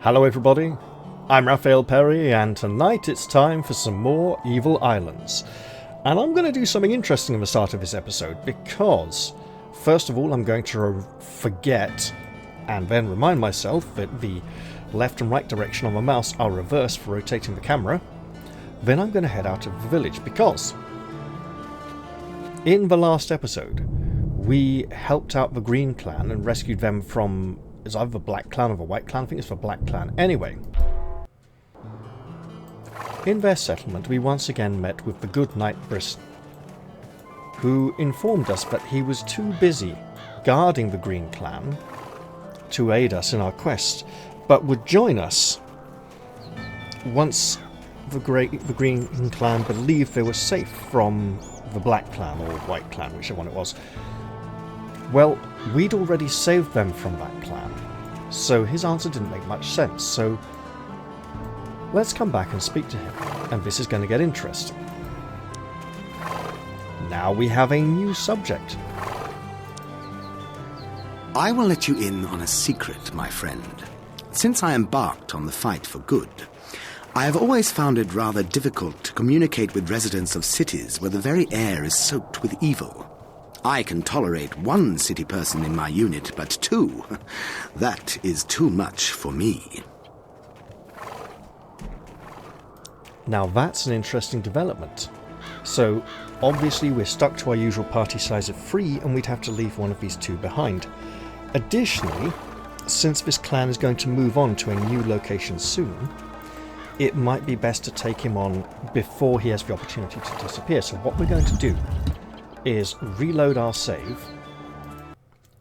Hello everybody, I'm Raphael Perry, and tonight it's time for some more Evil Islands. And I'm going to do something interesting at the start of this episode, because first of all I'm going to forget and then remind myself that the left and right direction on the mouse are reversed for rotating the camera. Then I'm going to head out of the village, because in the last episode we helped out the Green Clan and rescued them from... Is either the Black Clan or the White Clan? I think it's the Black Clan. Anyway, in their settlement we once again met with the good knight Brissen, who informed us that he was too busy guarding the Green Clan to aid us in our quest, but would join us once the Green Clan believed they were safe from the Black Clan or White Clan, whichever one it was. Well, we'd already saved them from that clan, so his answer didn't make much sense, so let's come back and speak to him, and this is going to get interesting. Now we have a new subject. I will let you in on a secret, my friend. Since I embarked on the fight for good, I have always found it rather difficult to communicate with residents of cities where the very air is soaked with evil. I can tolerate one city person in my unit, but two, that is too much for me. Now that's an interesting development. So, obviously we're stuck to our usual party size of 3, and we'd have to leave one of these two behind. Additionally, since this clan is going to move on to a new location soon, it might be best to take him on before he has the opportunity to disappear. So what we're going to do is reload our save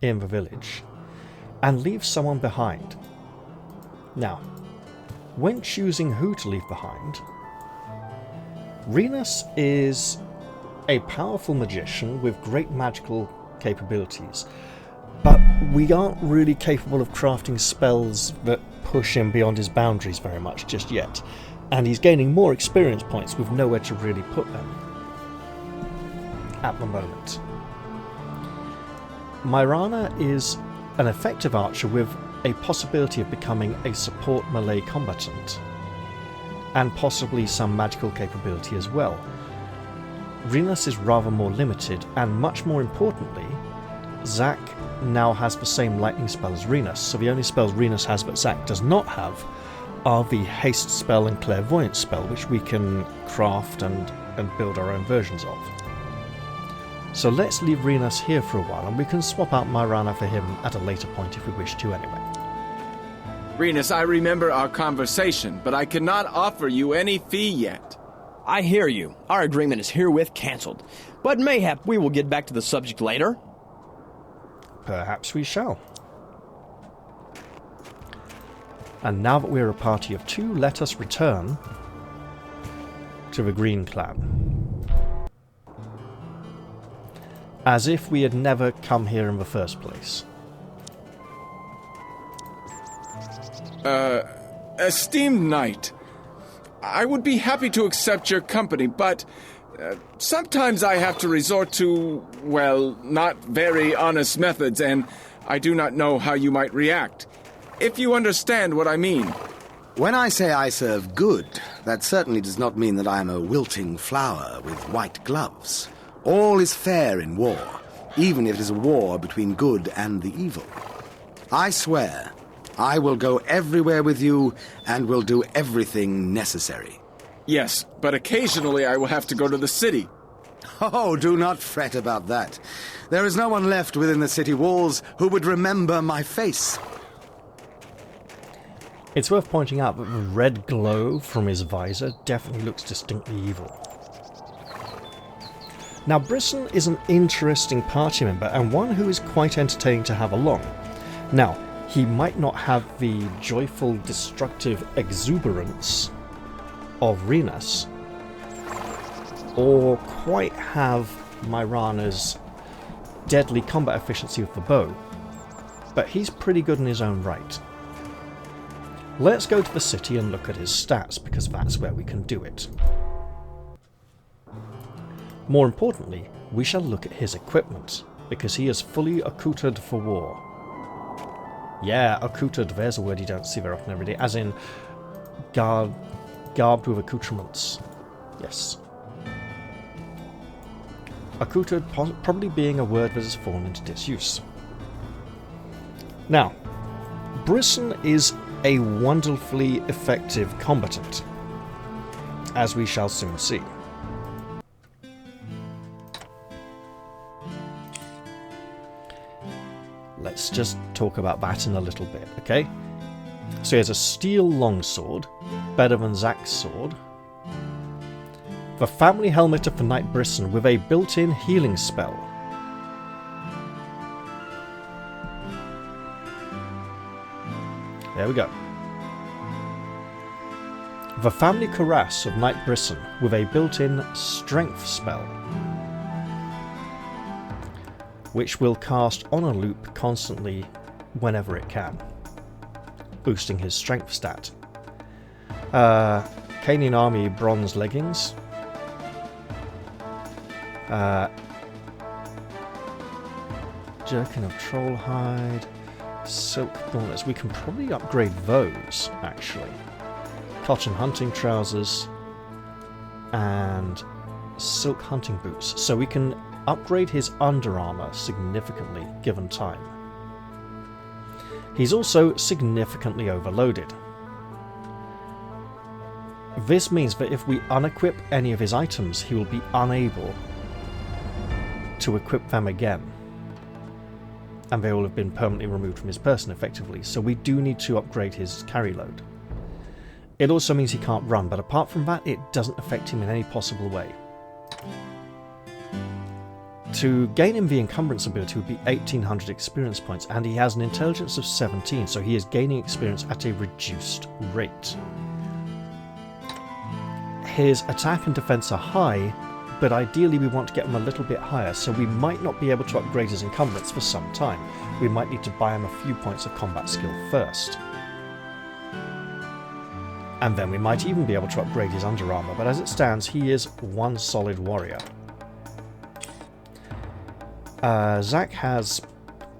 in the village and leave someone behind. Now, when choosing who to leave behind, Renus is a powerful magician with great magical capabilities, but we aren't really capable of crafting spells that push him beyond his boundaries very much just yet, and he's gaining more experience points with nowhere to really put them at the moment. Myrana is an effective archer with a possibility of becoming a support melee combatant, and possibly some magical capability as well. Renus is rather more limited, and much more importantly, Zack now has the same lightning spell as Renus, so the only spells Renus has that Zack does not have are the haste spell and clairvoyance spell, which we can craft and build our own versions of. So let's leave Renus here for a while, and we can swap out Myrana for him at a later point if we wish to anyway. Renus, I remember our conversation, but I cannot offer you any fee yet. I hear you. Our agreement is herewith cancelled. But mayhap we will get back to the subject later. Perhaps we shall. And now that we're a party of 2, let us return to the Green Clan. As if we had never come here in the first place. Esteemed knight, I would be happy to accept your company, but sometimes I have to resort to, well, not very honest methods, and I do not know how you might react. If you understand what I mean. When I say I serve good, that certainly does not mean that I am a wilting flower with white gloves. All is fair in war, even if it is a war between good and the evil. I swear, I will go everywhere with you and will do everything necessary. Yes, but occasionally I will have to go to the city. Oh, do not fret about that. There is no one left within the city walls who would remember my face. It's worth pointing out that the red glow from his visor definitely looks distinctly evil. Now, Brissen is an interesting party member, and one who is quite entertaining to have along. Now, he might not have the joyful, destructive exuberance of Renus, or quite have Myrana's deadly combat efficiency with the bow, but he's pretty good in his own right. Let's go to the city and look at his stats, because that's where we can do it. More importantly, we shall look at his equipment, because he is fully accoutred for war. Yeah, accoutred, there's a word you don't see very often every day, as in garbed with accoutrements. Yes. Accoutred probably being a word that has fallen into disuse. Now, Brissen is a wonderfully effective combatant, as we shall soon see. Let's just talk about that in a little bit, okay? So he has a steel longsword, better than Zach's sword. The family helmet of the Knight Brissen with a built-in healing spell. There we go. The family cuirass of Knight Brissen with a built-in strength spell, which will cast on a loop constantly whenever it can, boosting his strength stat. Canian Army bronze leggings. Jerkin of troll hide. Silk gauntlets. We can probably upgrade those, actually. Cotton hunting trousers. And silk hunting boots. So we can upgrade his under armor significantly, given time. He's also significantly overloaded. This means that if we unequip any of his items, he will be unable to equip them again. And they will have been permanently removed from his person, effectively. So we do need to upgrade his carry load. It also means he can't run, but apart from that, it doesn't affect him in any possible way. To gain him the encumbrance ability would be 1800 experience points, and he has an intelligence of 17, so he is gaining experience at a reduced rate. His attack and defense are high, but ideally we want to get him a little bit higher, so we might not be able to upgrade his encumbrance for some time. We might need to buy him a few points of combat skill first. And then we might even be able to upgrade his under armor, but as it stands, he is one solid warrior. Zach has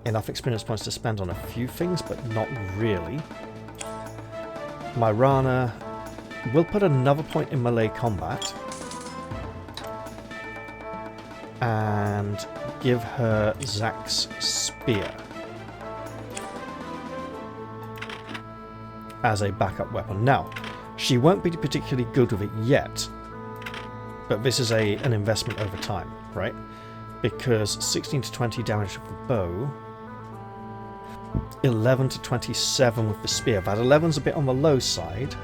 enough experience points to spend on a few things, but not really. Myrana will put another point in melee combat and give her Zach's spear as a backup weapon. Now, she won't be particularly good with it yet, but this is an investment over time, right? Because 16 to 20 damage with the bow, 11 to 27 with the spear. That 11's a bit on the low side,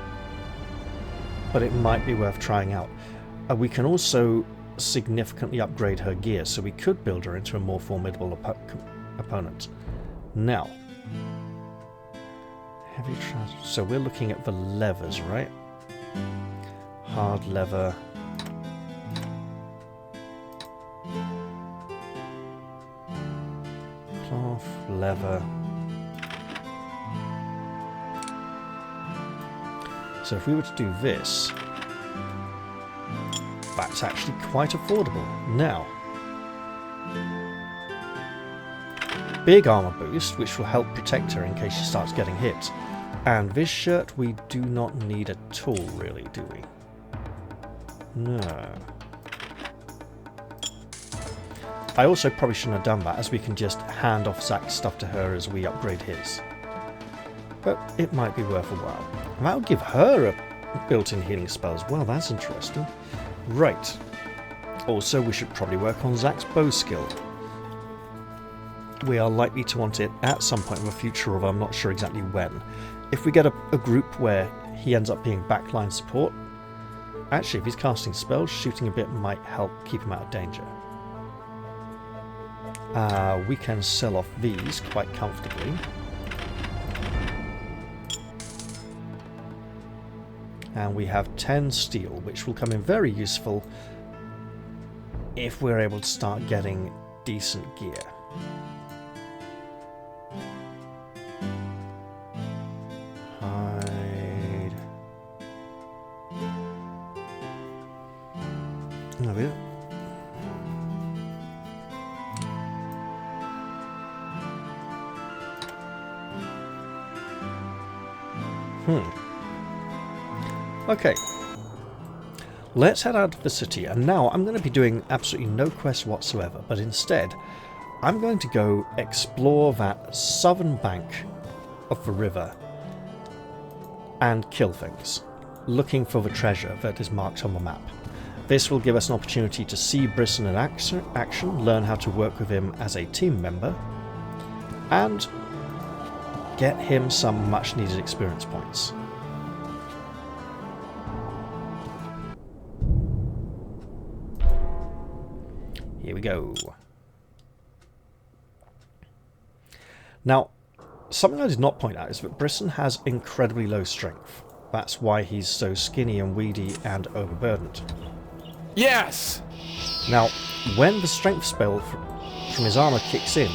but it might be worth trying out. We can also significantly upgrade her gear, so we could build her into a more formidable opponent. Now, heavy trousers. So we're looking at the levers, right? Hard leather. Cloth, leather. So if we were to do this, that's actually quite affordable. Now, big armor boost, which will help protect her in case she starts getting hit. And this shirt we do not need at all, really, do we? No. I also probably shouldn't have done that, as we can just hand off Zach's stuff to her as we upgrade his. But it might be worth a while. And that would give her a built-in healing spell as well. That's interesting. Right. Also, we should probably work on Zach's bow skill. We are likely to want it at some point in the future, although I'm not sure exactly when. If we get a group where he ends up being backline support, actually, if he's casting spells, shooting a bit might help keep him out of danger. We can sell off these quite comfortably. And we have 10 steel, which will come in very useful if we're able to start getting decent gear. Hide. There we go. Okay. Let's head out of the city, and now I'm going to be doing absolutely no quests whatsoever, but instead, I'm going to go explore that southern bank of the river and kill things, looking for the treasure that is marked on the map. This will give us an opportunity to see Brissen in action, learn how to work with him as a team member, and get him some much needed experience points. Here we go. Now, something I did not point out is that Brissen has incredibly low strength. That's why he's so skinny and weedy and overburdened. Yes! Now, when the strength spell from his armor kicks in,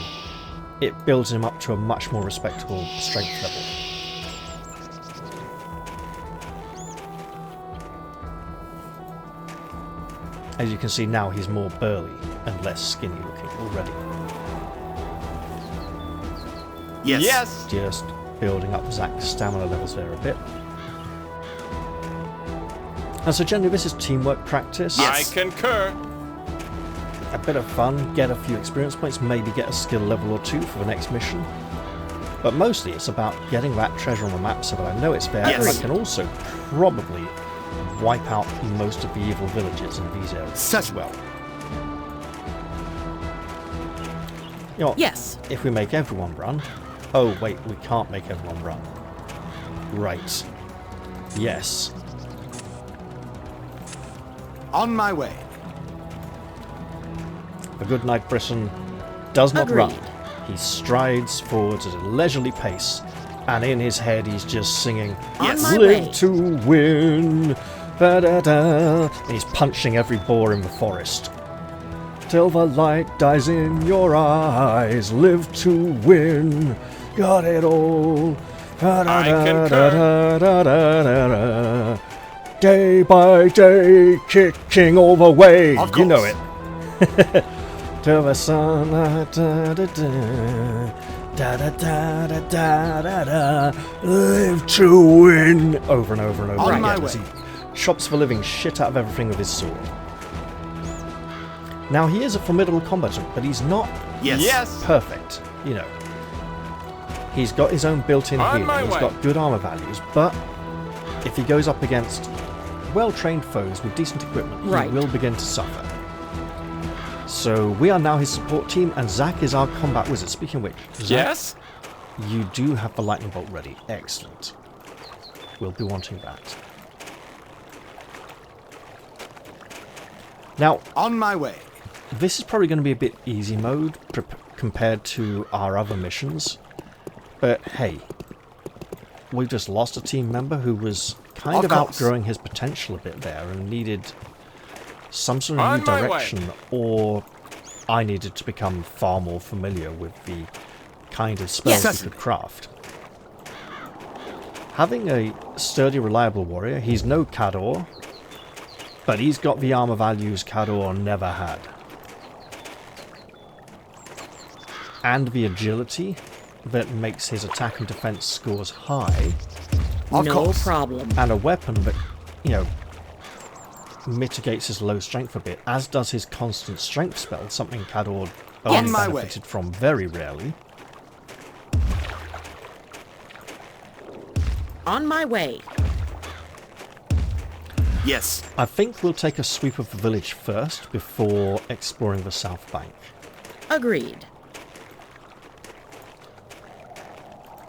it builds him up to a much more respectable strength level. As you can see now, he's more burly and less skinny looking already. Yes. Yes! Just building up Zach's stamina levels there a bit. And so generally this is teamwork practice. Yes. I concur. A bit of fun, get a few experience points, maybe get a skill level or 2 for the next mission. But mostly it's about getting that treasure on the map so that I know it's there, Yes. and I can also probably wipe out most of the evil villages in these areas as well. You know what? Yes. If we make everyone run... Oh, wait, we can't make everyone run. Right. Yes. On my way. The good knight Brissen does not Agreed. run. He strides forwards at a leisurely pace, and in his head he's just singing, Yes. On my "Live way. to win, da-da-da," and he's punching every boar in the forest. Till the light dies in your eyes, live to win, got it all. I concur. Da-da-da-da-da-da-da. Day by day, kicking all the way. Of You know course. it. Till the sunlight, da da da da da da da da da, live to win. Over and over and over On again my as way. he chops the living shit out of everything with his sword. Now he is a formidable combatant, but he's not Yes. Yes! perfect. You know, he's got his own built-in On healing. my He's way. got good armor values, but if he goes up against well-trained foes with decent equipment, Right. he will begin to suffer. So we are now his support team, and Zach is our combat wizard. Speaking of which, Zach, Yes? you do have the lightning bolt ready. Excellent. We'll be wanting that. Now, On my way. this is probably going to be a bit easy mode compared to our other missions. But hey, we've just lost a team member who was kind Of of course. outgrowing his potential a bit there and needed some sort of On new my way. direction, or I needed to become far more familiar with the kind of spells Yes. we could craft. Having a sturdy, reliable warrior, he's no Cador, but he's got the armor values Cador never had. And the agility that makes his attack and defense scores high, Of no course. problem. and a weapon that, you know, mitigates his low strength a bit, as does his constant strength spell, something Cador only On my way. benefited from very rarely. On my way. Yes. I think we'll take a sweep of the village first before exploring the south bank. Agreed.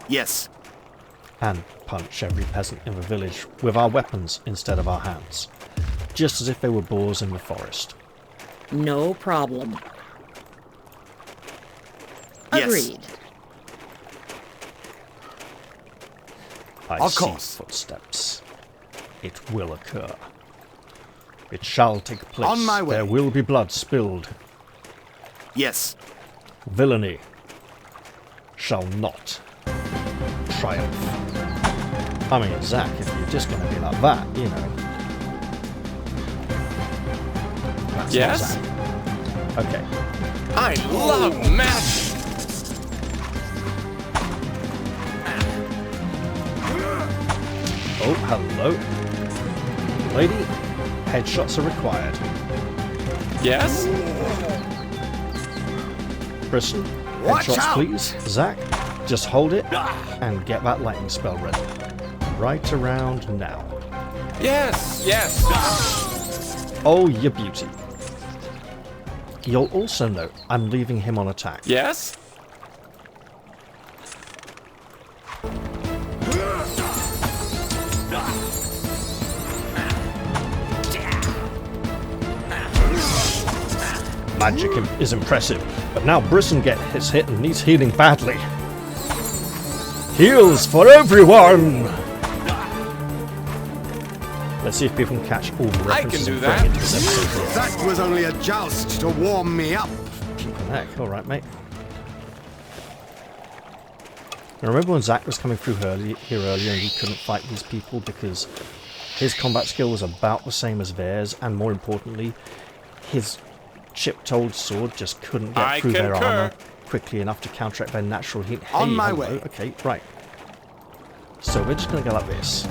Yes. And punch every peasant in the village with our weapons instead of our hands, just as if they were boars in the forest. No problem. Yes. Agreed. I Of see course. footsteps. It will occur. It shall take place. On my way. There will be blood spilled. Yes. Villainy shall not triumph. I mean, Zach, if you're just going to be like that, you know. That's Yes? not Zach. Okay. I love magic! Oh, hello. Lady, headshots are required. Yes? Brissen, Watch headshots out! please. Zach, just hold it and get that lightning spell ready. Right around now. Yes, yes. Oh, you beauty. You'll also note I'm leaving him on attack. Yes? Magic is impressive, but now Brissen gets hit and needs healing badly. Heals for everyone! Let's see if people can catch all the references do I'm that. throwing into this episode here. That was only a joust to warm me up. Flipping heck, alright mate. Now remember when Zach was coming through here earlier and he couldn't fight these people because his combat skill was about the same as theirs, and more importantly, his chip-told sword just couldn't get through their armor quickly enough to counteract their natural heat. Hey, On my hello. way. Okay, right. So we're just going to go like this.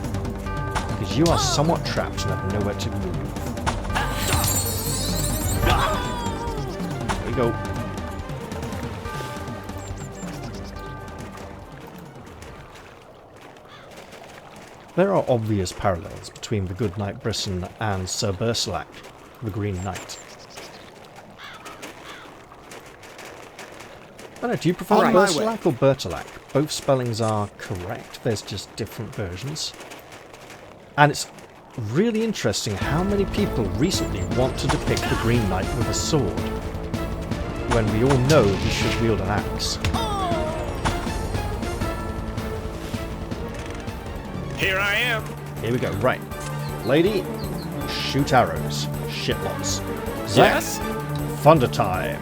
Because you are somewhat trapped and have nowhere to move. There we go. There are obvious parallels between the good knight Brissen and Sir Bersilac, the Green Knight. I don't know, do you prefer On my Bersilac or Bertilac? Both spellings are correct, there's just different versions. And it's really interesting how many people recently want to depict the Green Knight with a sword, when we all know he should wield an axe. Here I am. Here we go, right. Lady, shoot arrows. Shitlots. Zach, Yes? thunder time.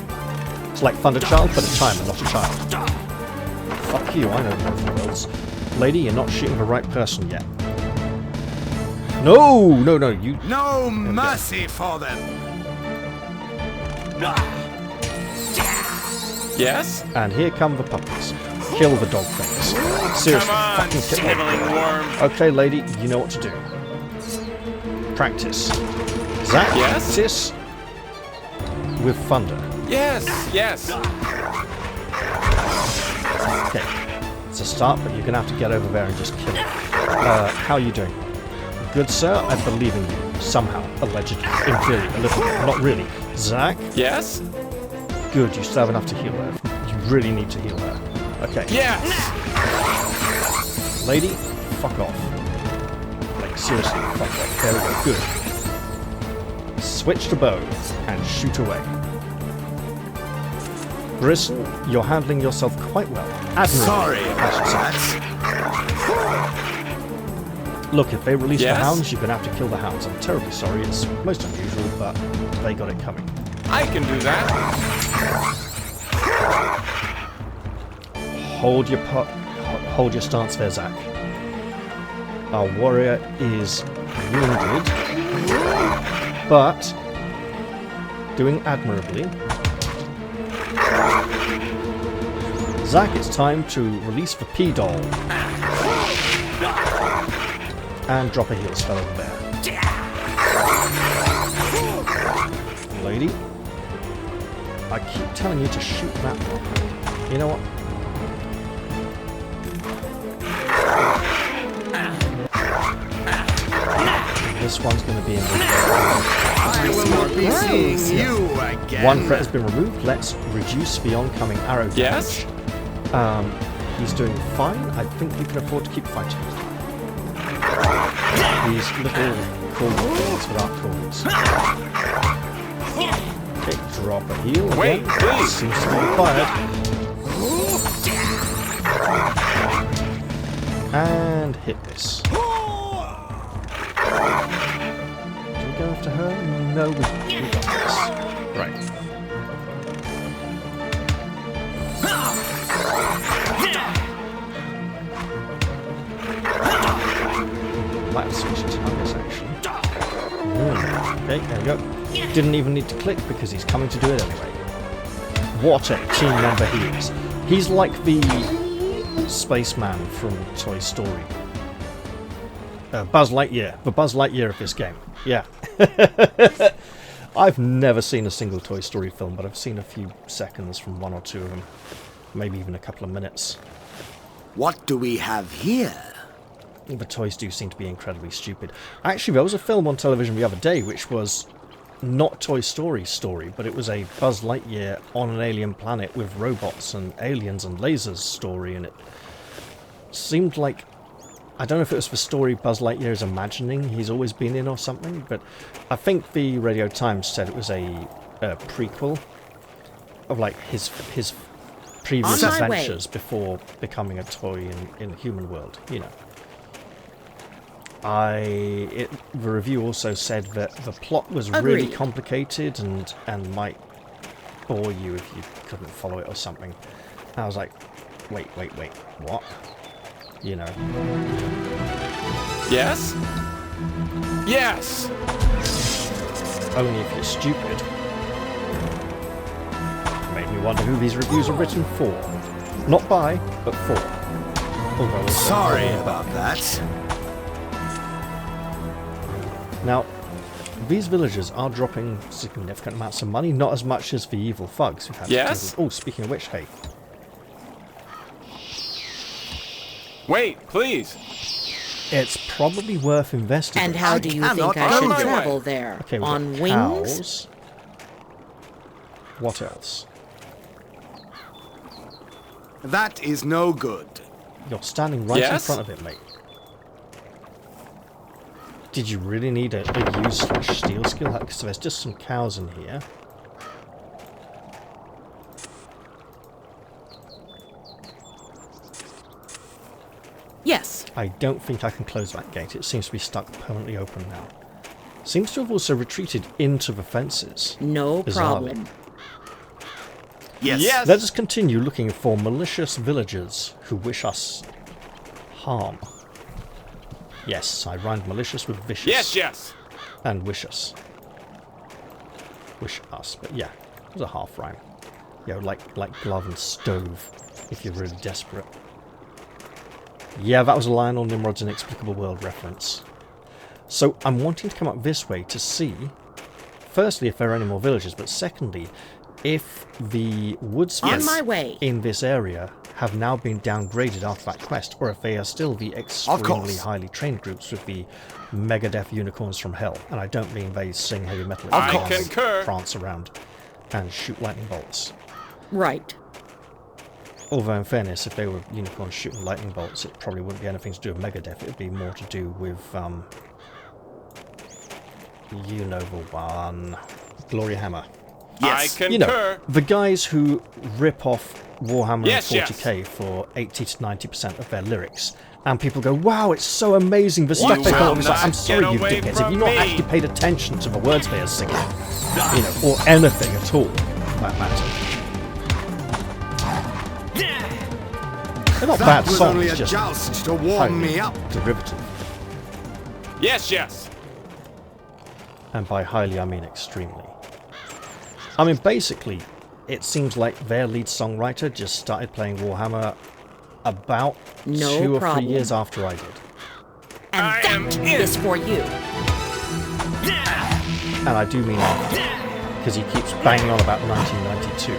It's like Thunder Child, but a timer, not a child. Fuck you, I know the rules. Lady, you're not shooting the right person yet. No, you... No mercy for them. Yes? And here come the puppies. Kill the dog things. Seriously, Come on, fucking kill them. sniveling worm. Okay, lady, you know what to do. Practice. Zach, Yes? practice with thunder. Yes, yes. Okay, it's a start, but you're going to have to get over there and just kill it. How are you doing? Good sir, I believe in you. Somehow, allegedly, in theory, a little bit, not really. Zach, Yes? good, you still have enough to heal her. You really need to heal her. Okay. Yes! Lady, fuck off. Like, seriously, fuck off. There we go, good. Switch to bow and shoot away. Brissen, you're handling yourself quite well. Admirably, Sorry I should say. Look, if they release the Yes? hounds, you're going to have to kill the hounds. I'm terribly sorry, it's most unusual, but they got it coming. I can do that. Hold your stance there, Zach. Our warrior is wounded, but doing admirably. Zach, it's time to release the P-Doll. And drop a heal spell over there. Lady, I keep telling you to shoot that one. You know what? This one's going to be in the I will not be seeing you again. One threat has been removed. Let's reduce the oncoming arrow damage. Yes? He's doing fine. I think we can afford to keep fighting. These little cool things without corners. Okay, drop a heal. Wait, again. please. Seems to be required. And hit this. Do we go after her? No, we got this. Right. Might switch to targets actually. Okay, there we go. Didn't even need to click because he's coming to do it anyway. What a team member he is. He's like the spaceman from Toy Story. Buzz Lightyear. The Buzz Lightyear of this game. Yeah. I've never seen a single Toy Story film, but I've seen a few seconds from one or two of them. Maybe even a couple of minutes. What do we have here? The toys do seem to be incredibly stupid. Actually, there was a film on television the other day which was not Toy Story story, but it was a Buzz Lightyear on an alien planet with robots and aliens and lasers story, and it seemed like, I don't know if it was the story Buzz Lightyear is imagining he's always been in or something, but I think the Radio Times said it was a prequel of like his previous On my way. adventures before becoming a toy in the human world, you know. The review also said that the plot was really Agreed. complicated and might bore you if you couldn't follow it or something. And I was like, wait, what? You know. Yes? Yes! Only if you're stupid. Made me wonder who these reviews are written for. Not by, but for. Although also Sorry for. about that. Now, these villagers are dropping significant amounts of money, not as much as the evil thugs who've had to Yes? deal with. Oh, speaking of which, hey. Wait, please. It's probably worth investigating. And how do you think cannot I go should there. travel there? Okay, we've On got wings? cows. What else? That is no good. You're standing right in Yes? front of it, mate. Did you really need a use/steal skill? Because there's just some cows in here. Yes. I don't think I can close that gate. It seems to be stuck permanently open now. Seems to have also retreated into the fences. No Bizarrely. problem. Yes. Yes. Let us continue looking for malicious villagers who wish us harm. Yes, I rhymed malicious with vicious. Yes. And wish us. Wish us, but yeah, it was a half rhyme. You know, like glove and stove, if you're really desperate. Yeah, that was a Lionel Nimrod's Inexplicable World reference. So I'm wanting to come up this way to see, firstly, if there are any more villages, but secondly, if the woodsmen On my way. in this area have now been downgraded after that quest, or if they are still the extremely course. highly trained groups with the Megadeth unicorns from hell. And I don't mean they sing heavy metal. I They concur. prance around and shoot lightning bolts. Right. Although, in fairness, if they were unicorns shooting lightning bolts, it probably wouldn't be anything to do with Megadeth. It would be more to do with, you know the one, Glory Hammer. Yes. I concur. You know, the guys who rip off Warhammer Yes, and 40k for 80 to 90% of their lyrics. And people go, wow, it's so amazing, the stuff they will come up with. It's like, not I'm sorry, get you away dickheads, have from you not me. actually paid attention to the words they are singing? You know, or anything at all, for that matter. They're not That bad was songs, only a just joust to warm highly me up. derivative. Yes. And by highly, I mean extremely. I mean, basically, it seems like their lead songwriter just started playing Warhammer about No 2 or 3 problem. years after I did. And I am that in. is for you. And I do mean after, because he keeps banging on about 1992.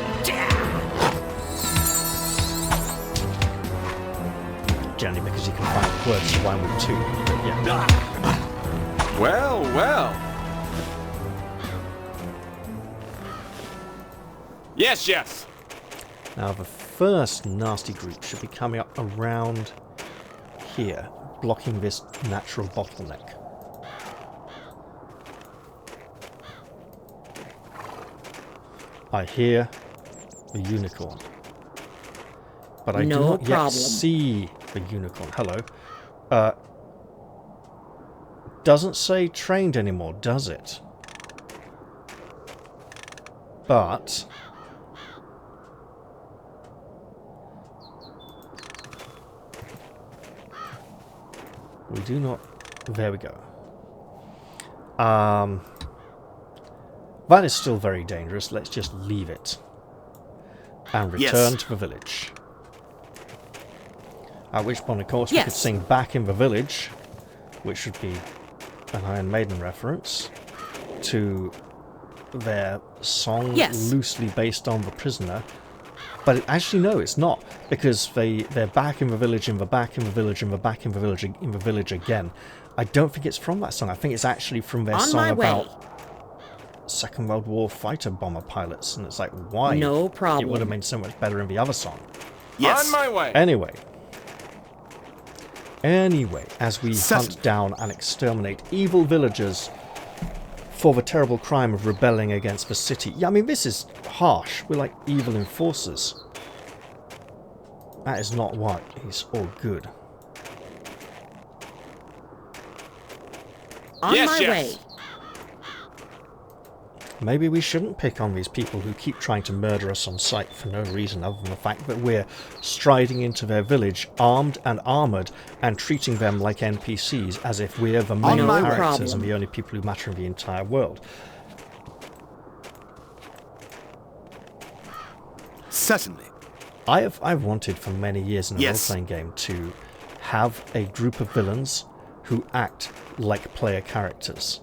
Generally because he can find words to rhyme with 2. But yeah. Well. Yes. Now the first nasty group should be coming up around here, blocking this natural bottleneck. I hear the unicorn. But I do No not yet problem. see the unicorn. Hello. Doesn't say trained anymore, does it? But we do not. There we go. That is still very dangerous. Let's just leave it and return to the village. At which point, of course, we could Yes. sing Back in the Village which would be an Iron Maiden reference to their song Yes. loosely based on The Prisoner. But actually, no, it's not, because they're back in the village, and they're back in the village, and they're back in the village, in the village again. I don't think it's from that song. I think it's actually from their On song my way. about Second World War fighter bomber pilots, and it's like, why? No It problem. would have been so much better in the other song. Yes. On my way. Anyway, as we Certainly. hunt down and exterminate evil villagers for the terrible crime of rebelling against the city. Yeah, I mean, this is harsh. We're like evil enforcers. That is not what is all good. On Yes, my yes. way. Maybe we shouldn't pick on these people who keep trying to murder us on sight for no reason other than the fact that we're striding into their village armed and armoured and treating them like NPCs as if we're the main my way. characters and problem. the only people who matter in the entire world. Certainly. I've wanted for many years in a Yes. role-playing game to have a group of villains who act like player characters.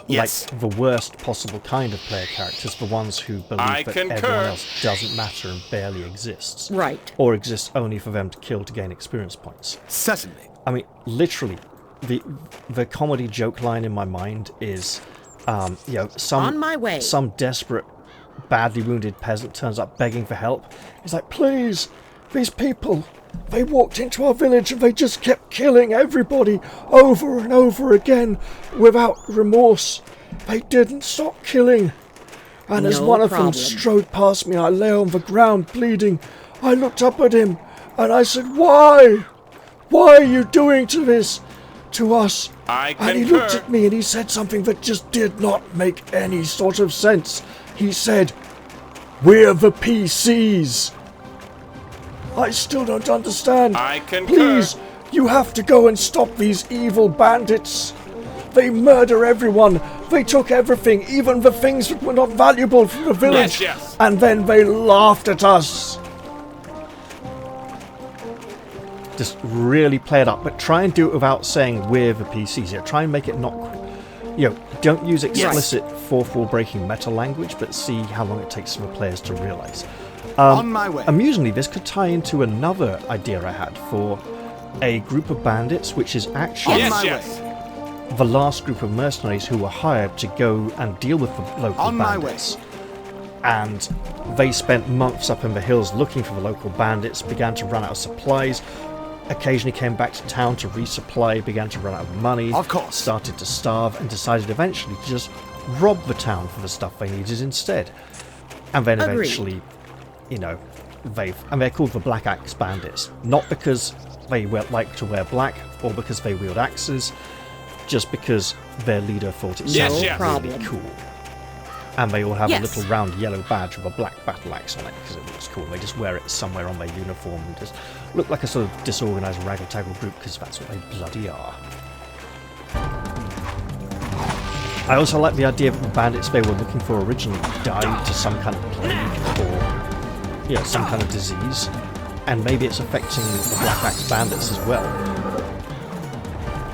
Yes. Like the worst possible kind of player characters, the ones who believe I that concur. everyone else doesn't matter and barely exists. Right. Or exists only for them to kill to gain experience points. Certainly. I mean, literally, the comedy joke line in my mind is, On my way. some desperate, badly wounded peasant turns up begging for help. He's like, please, these people, they walked into our village and they just kept killing everybody over and over again without remorse. They didn't stop killing. And as No one of problem. them strode past me, I lay on the ground bleeding. I looked up at him and I said, why? Why are you doing this to us? I And he looked concur. at me and he said something that just did not make any sort of sense. He said, we're the PCs. I still don't understand. I concur. Please, you have to go and stop these evil bandits. They murder everyone. They took everything, even the things that were not valuable from the village. yes. And then they laughed at us. Just really play it up, but try and do it without saying we're the PCs here. Try and make it not... don't use explicit fourth wall breaking meta language, but see how long it takes for the players to realise. On my way. Amusingly, this could tie into another idea I had for a group of bandits, which is actually Yes, my yes. the last group of mercenaries who were hired to go and deal with the local On my way. bandits. And they spent months up in the hills looking for the local bandits, began to run out of supplies, occasionally came back to town to resupply, began to run out of money, Of course. started to starve, and decided eventually to just rob the town for the stuff they needed instead. And then Agreed. eventually, they're called the Black Axe Bandits, not because they like to wear black or because they wield axes, just because their leader thought it Yes, sounded yes. really problem. cool. And they all have Yes. a little round yellow badge with a black battle axe on it because it looks cool. They just wear it somewhere on their uniform and just look like a sort of disorganised raggle-taggle group because that's what they bloody are. I also like the idea that the bandits they were looking for originally died to some kind of plague or some kind of disease, and maybe it's affecting the Black Axe Bandits as well.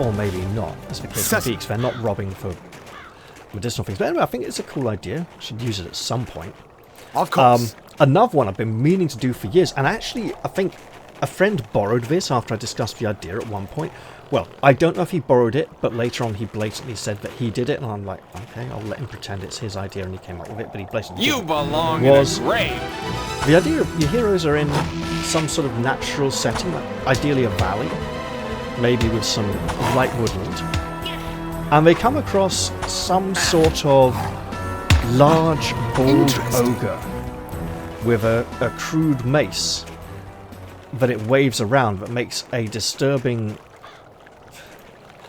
Or maybe not, as the case may be, because they're not robbing for medicinal things. But anyway, I think it's a cool idea. Should use it at some point. Of course. Another one I've been meaning to do for years, and actually I think a friend borrowed this after I discussed the idea at one point. Well, I don't know if he borrowed it, but later on he blatantly said that he did it, and I'm like, okay, I'll let him pretend it's his idea and he came up with it, but he blatantly You didn't. belong Was- in a grave. The idea of your heroes are in some sort of natural setting, like ideally a valley, maybe with some light woodland, and they come across some sort of large, bald Interesting. ogre with a crude mace that it waves around that makes a disturbingly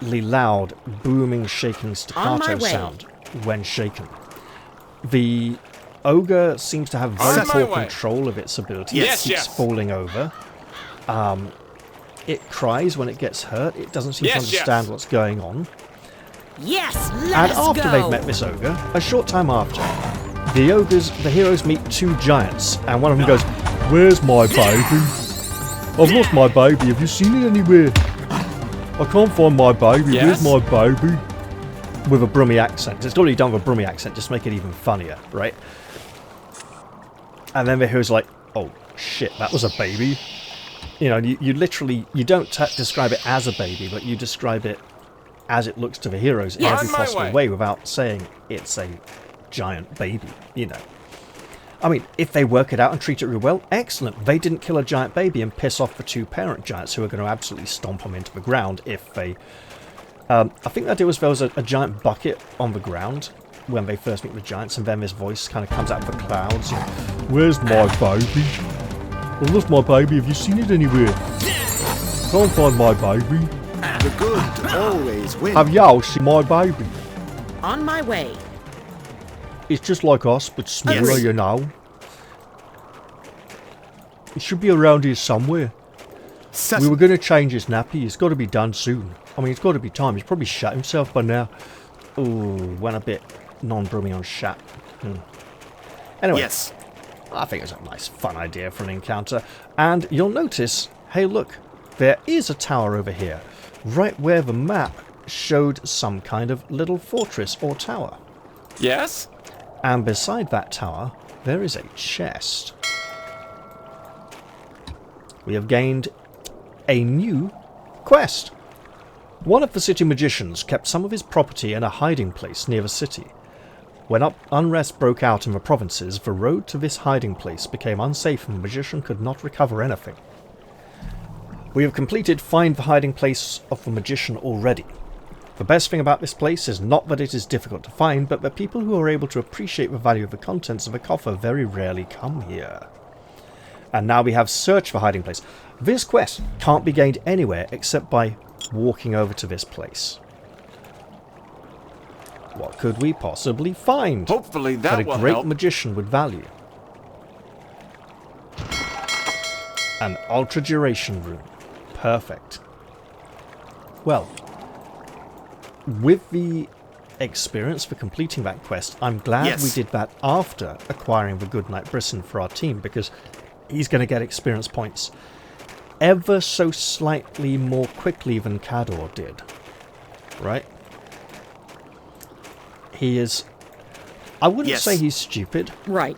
loud, booming, shaking On my staccato way. sound when shaken. The ogre seems to have very On my poor way. control of its ability. Yes, It keeps yes. falling over. It cries when it gets hurt. It doesn't seem to Yes, understand yes. what's going on. Yes, let And us after go. they've met this ogre, a short time after, the heroes meet two giants, and one of them goes, "Where's my baby?" I've lost my baby. Have you seen it anywhere? I can't find my baby. Yes? Where's my baby? With a Brummie accent. It's got to be done with a Brummie accent, just make it even funnier, right? And then who's like, oh shit, that was a baby. You know, you literally, you don't describe it as a baby, but you describe it as it looks to the heroes in every possible way without saying it's a giant baby, you know. I mean, if they work it out and treat it real well, excellent. They didn't kill a giant baby and piss off the two parent giants who are going to absolutely stomp them into the ground if they... I think the idea was there was a giant bucket on the ground when they first meet the giants, and then this voice kind of comes out of the clouds. Where's my baby? I've lost my baby. Have you seen it anywhere? Can't find my baby. The good always wins. Have y'all seen my baby? On my way. It's just like us, but smaller, Yes. you know. It should be around here somewhere. We were going to change his nappy. It's got to be done soon. I mean, it's got to be time. He's probably shat himself by now. Ooh, went a bit non-brummy on shat. Anyway, Yes. I think it was a nice, fun idea for an encounter. And you'll notice, hey, look, there is a tower over here, right where the map showed some kind of little fortress or tower. Yes? And beside that tower, there is a chest. We have gained a new quest. One of the city magicians kept some of his property in a hiding place near the city. When unrest broke out in the provinces, the road to this hiding place became unsafe and the magician could not recover anything. We have completed Find the Hiding Place of the Magician already. The best thing about this place is not that it is difficult to find, but that people who are able to appreciate the value of the contents of a coffer very rarely come here. And now we have Search for Hiding Place. This quest can't be gained anywhere except by walking over to this place. What could we possibly find Hopefully that that a will great help. magician would value? An ultra duration rune. Perfect. Well, with the experience for completing that quest, I'm glad Yes. we did that after acquiring the good knight Brissen for our team, because he's going to get experience points ever so slightly more quickly than Cador did. Right? He is... I wouldn't Yes. say he's stupid. Right.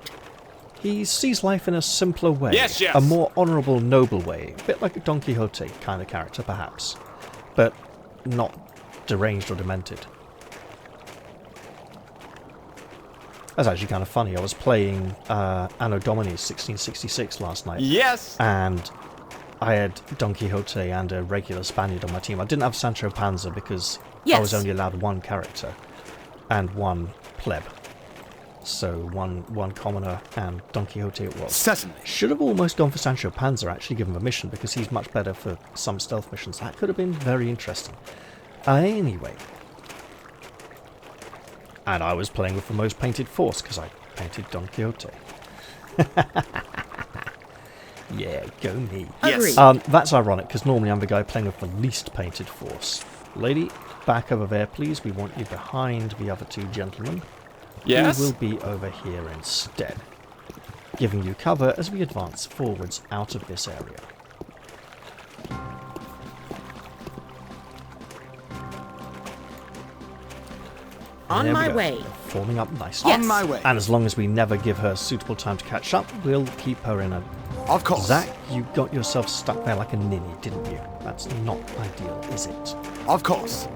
He sees life in a simpler way. Yes, yes. A more honourable, noble way. A bit like a Don Quixote kind of character, perhaps. But not deranged or demented. That's actually kind of funny. I was playing Anno Domini 1666 last night. Yes! And I had Don Quixote and a regular Spaniard on my team. I didn't have Sancho Panza because I was Yes. only allowed one character and one pleb. So one commoner and Don Quixote it was. Certainly. Should have almost gone for Sancho Panza, actually, given the mission, because he's much better for some stealth missions. That could have been very interesting. Anyway. And I was playing with the most painted force, because I painted Don Quixote. Yeah, go me. Yes. Agreed. That's ironic, because normally I'm the guy playing with the least painted force. Lady, back over there, please. We want you behind the other two gentlemen. Yes? We will be over here instead, giving you cover as we advance forwards out of this area. On There we my go. way. Forming up nicely. On my way. And as long as we never give her suitable time to catch up, we'll keep her in a... Of course. Zach, you got yourself stuck there like a ninny, didn't you? That's not ideal, is it? Of course.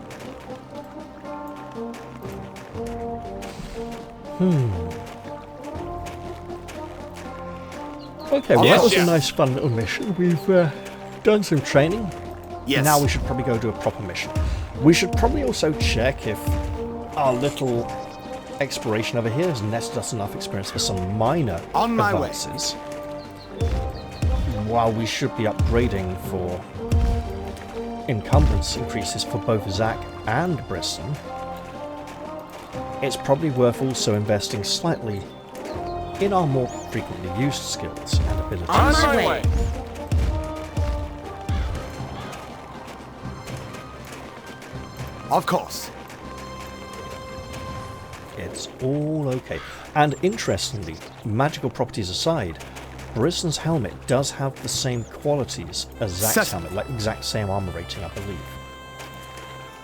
Okay, well Yes, that was yes. a nice fun little mission. We've done some training. Yes. Now we should probably go do a proper mission. We should probably also check if our little exploration over here has netted us enough experience for some minor On my way. advances. While we should be upgrading for encumbrance increases for both Zach and Brissen, it's probably worth also investing slightly in our more frequently used skills and abilities. On On my my way. way. Of course. It's all okay. And interestingly, magical properties aside, Brissen's helmet does have the same qualities as Zack's helmet, like exact same armor rating, I believe.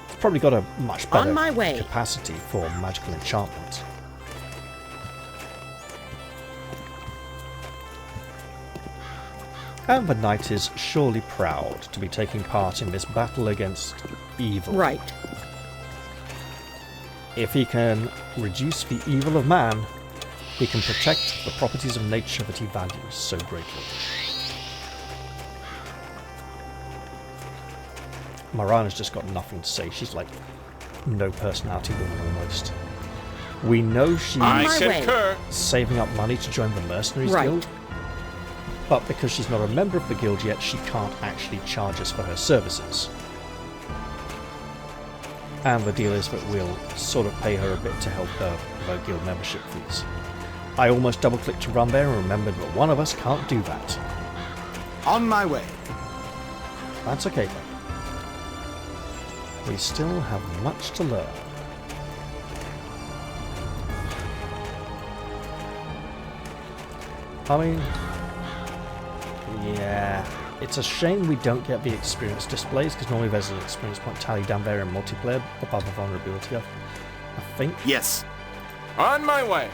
It's probably got a much better On my way. capacity for magical enchantment. And the knight is surely proud to be taking part in this battle against evil. Right. If he can reduce the evil of man, he can protect the properties of nature that he values so greatly. Marana's just got nothing to say. She's like no personality woman almost. We know she's saving up money to join the Mercenaries Guild, but because she's not a member of the guild yet, she can't actually charge us for her services. And the deal is that we'll sort of pay her a bit to help her with her guild membership fees. I almost double-clicked to run there and remembered that one of us can't do that. On my way. That's okay then. We still have much to learn. I mean, yeah, it's a shame we don't get the experience displays, because normally there's an experience point tally down there in multiplayer above the vulnerability, I think. Yes. On my way.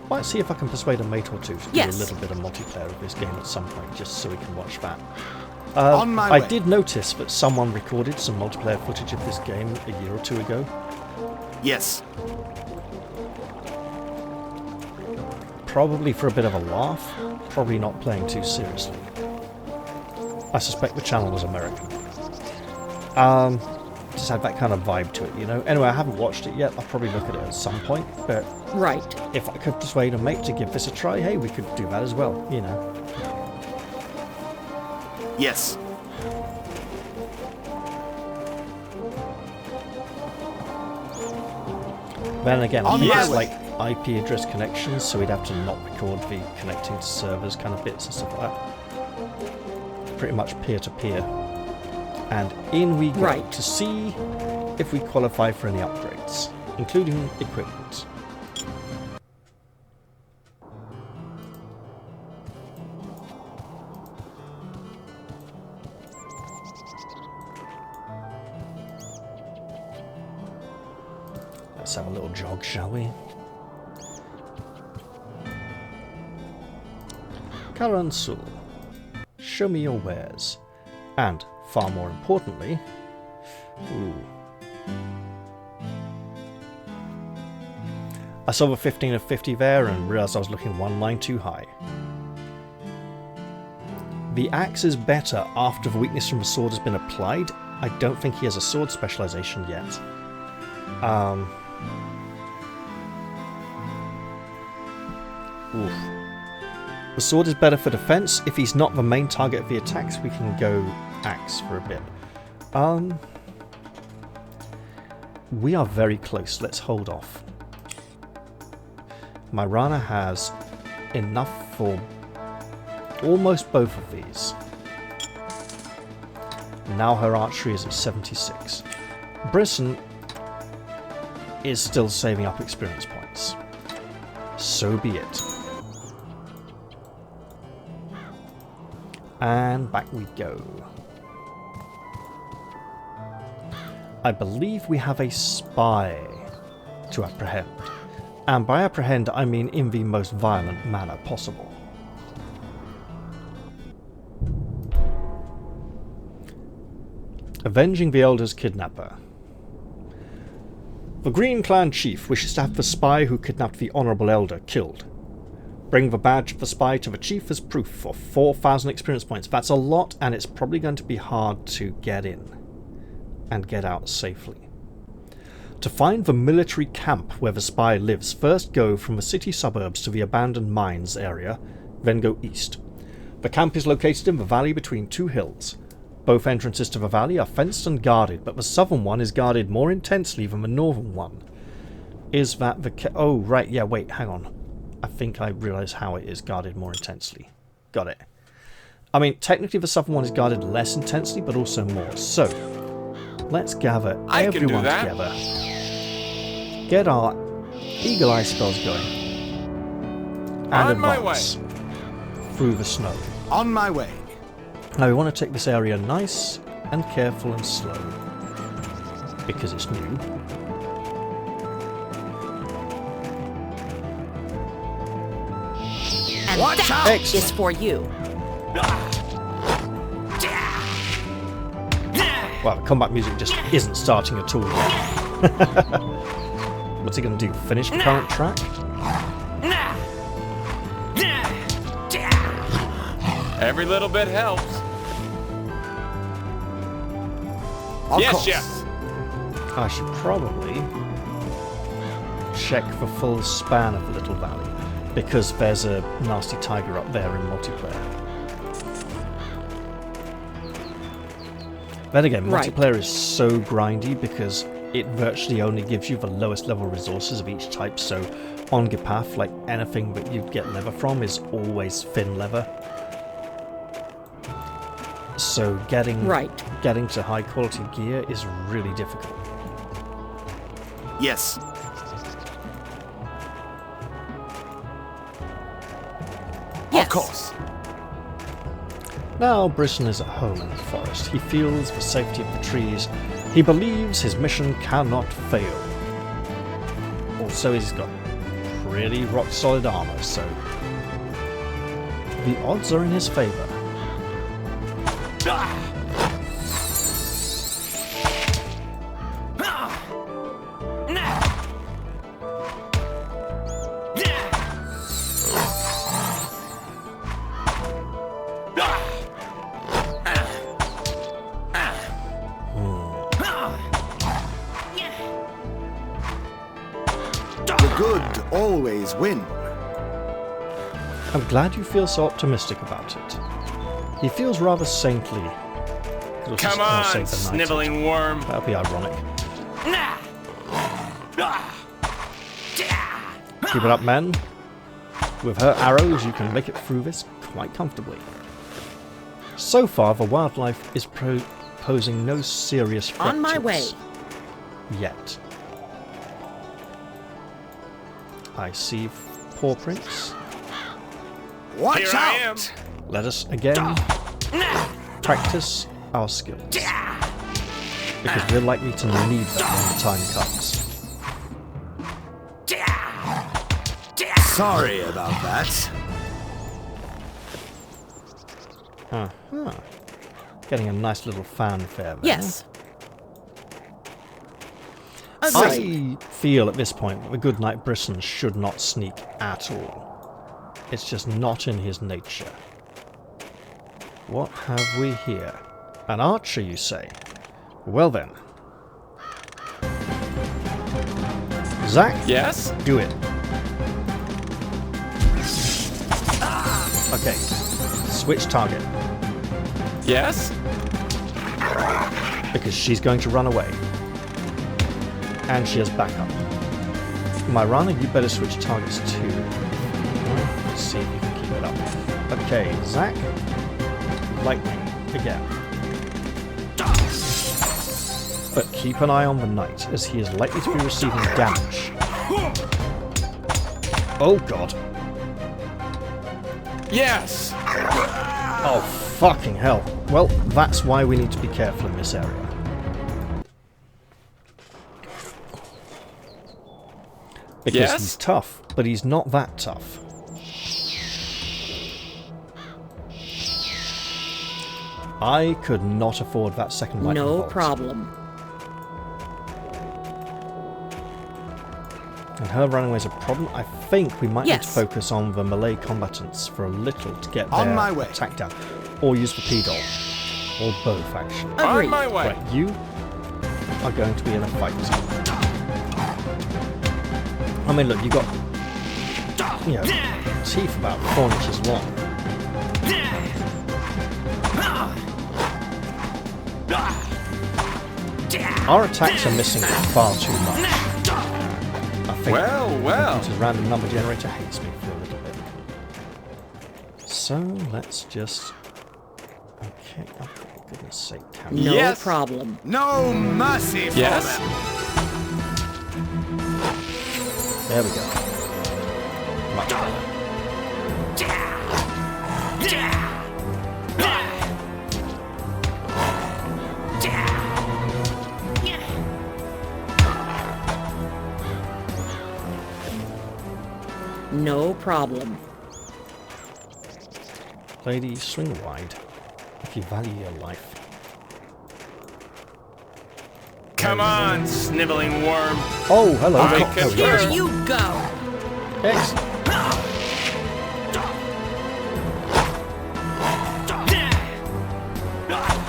Might see if I can persuade a mate or two to do Yes. a little bit of multiplayer of this game at some point, just so we can watch that. On my I way. did notice that someone recorded some multiplayer footage of this game a year or two ago. Yes. Probably for a bit of a laugh, probably not playing too seriously. I suspect the channel was American. Just had that kind of vibe to it, you know? Anyway, I haven't watched it yet. I'll probably look at it at some point, but Right. if I could persuade a mate to give this a try, hey, we could do that as well, you know? Yes. Then again, On it's my way. like IP address connections, so we'd have to not record the connecting to servers kind of bits and stuff like that. Pretty much peer-to-peer. And in we go Right. to see if we qualify for any upgrades, including equipment. Let's have a little jog, shall we? Karansul, show me your wares. And, far more importantly... Ooh. I saw the 15 of 50 there and realised I was looking one line too high. The axe is better after the weakness from the sword has been applied. I don't think he has a sword specialisation yet. Oof. The sword is better for defense. If he's not the main target of the attacks, we can go axe for a bit. We are very close. Let's hold off. Myrana has enough for almost both of these. Now her archery is at 76. Brissen is still saving up experience points. So be it. And back we go. I believe we have a spy to apprehend. And by apprehend, I mean in the most violent manner possible. Avenging the Elder's kidnapper. The Green Clan chief wishes to have the spy who kidnapped the Honourable Elder killed. Bring the badge of the spy to the chief as proof for 4,000 experience points. That's a lot, and it's probably going to be hard to get in and get out safely. To find the military camp where the spy lives, first go from the city suburbs to the abandoned mines area, then go east. The camp is located in the valley between two hills. Both entrances to the valley are fenced and guarded, but the southern one is guarded more intensely than the northern one. Is that the oh, right, yeah, wait, hang on. I think I realise how it is guarded more intensely. Got it. I mean, technically the southern one is guarded less intensely, but also more. So, let's gather everyone together. Get our eagle eye spells going. and On my advance through the snow. On my way. Now we want to take this area nice and careful and slow, because it's new. And Watch that out! is for you. Well, the combat music just isn't starting at all yet. What's he going to do? Finish the current track? Every little bit helps. Of Yes, course. yes. I should probably check the full span of the little valley, because there's a nasty tiger up there in multiplayer. Then again, Right. multiplayer is so grindy because it virtually only gives you the lowest level resources of each type, so on Gipath, like anything that you'd get leather from is always thin leather. So getting to high quality gear is really difficult. Yes. Yes. Of course. Now Brissen is at home in the forest. He feels the safety of the trees. He believes his mission cannot fail. Also, he's got pretty rock-solid armor, so the odds are in his favor. The good always win. I'm glad you feel so optimistic about it. He feels rather saintly. Come on, sniveling worm. That'd be ironic. Keep it up, men. With her arrows, you can make it through this quite comfortably. So far, the wildlife is posing no serious threat On my to way. us. Yet. I see paw prints. Watch Here out! I am. Let us again practice our skills. Because we're likely to need them when the time comes. Sorry about that. Uh-huh. Getting a nice little fanfare there. Yes. Agreed. I feel at this point that the good knight Brissen should not sneak at all. It's just not in his nature. What have we here? An archer, you say? Well then. Zach? Yes? Do it. Okay. Switch target. Yes? Because she's going to run away. And she has backup. Myrana, you better switch targets too. Let's see if you can keep it up. Okay, Zach. Lightning again. But keep an eye on the knight, as he is likely to be receiving damage. Oh god. Yes! Oh fucking hell. Well, that's why we need to be careful in this area. Because Yes? he's tough, but he's not that tough. I could not afford that second lightning No bolt. problem. And her running away is a problem. I think we might need to Yes. focus on the melee combatants for a little to get On their my way. attack down. Or use the P-Doll. Or both, actually. On Agreed. my way. Right, you are going to be in a fight. I mean, look, you got, you know, teeth about 4 inches long. Our attacks are missing far too much. I think Well, the well. computer's random number generator hates me for a little bit. So let's just. Okay, oh, for goodness sake, camera. No Yes. problem. No mercy for Yes? them. There we go. Much better. No problem. Lady, swing wide if you value your life. Come on, sniveling worm. Oh, hello. I There we go. Here you go. Excellent.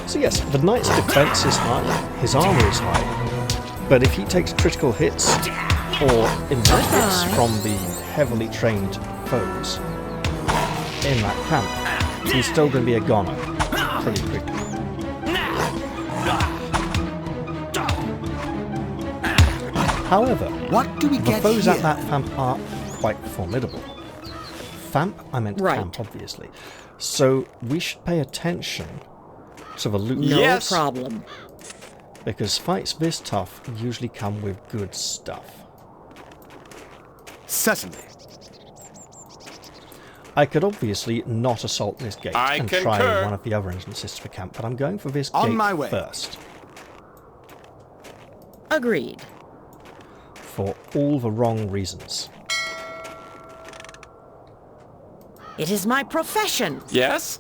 So yes, the knight's defense is high, his armor is high, but if he takes critical hits or impact hits from the heavily trained foes in that camp, he's still going to be a goner pretty quickly. However, What do we the get foes here? at that camp are quite formidable. Famp, I meant Right. camp, obviously. So we should pay attention to the loot No Yes. problem. because fights this tough usually come with good stuff. Certainly. I could obviously not assault this gate I and concur. try one of the other entrances to the camp, but I'm going for this On gate my way. first. Agreed. For all the wrong reasons. It is my profession. Yes?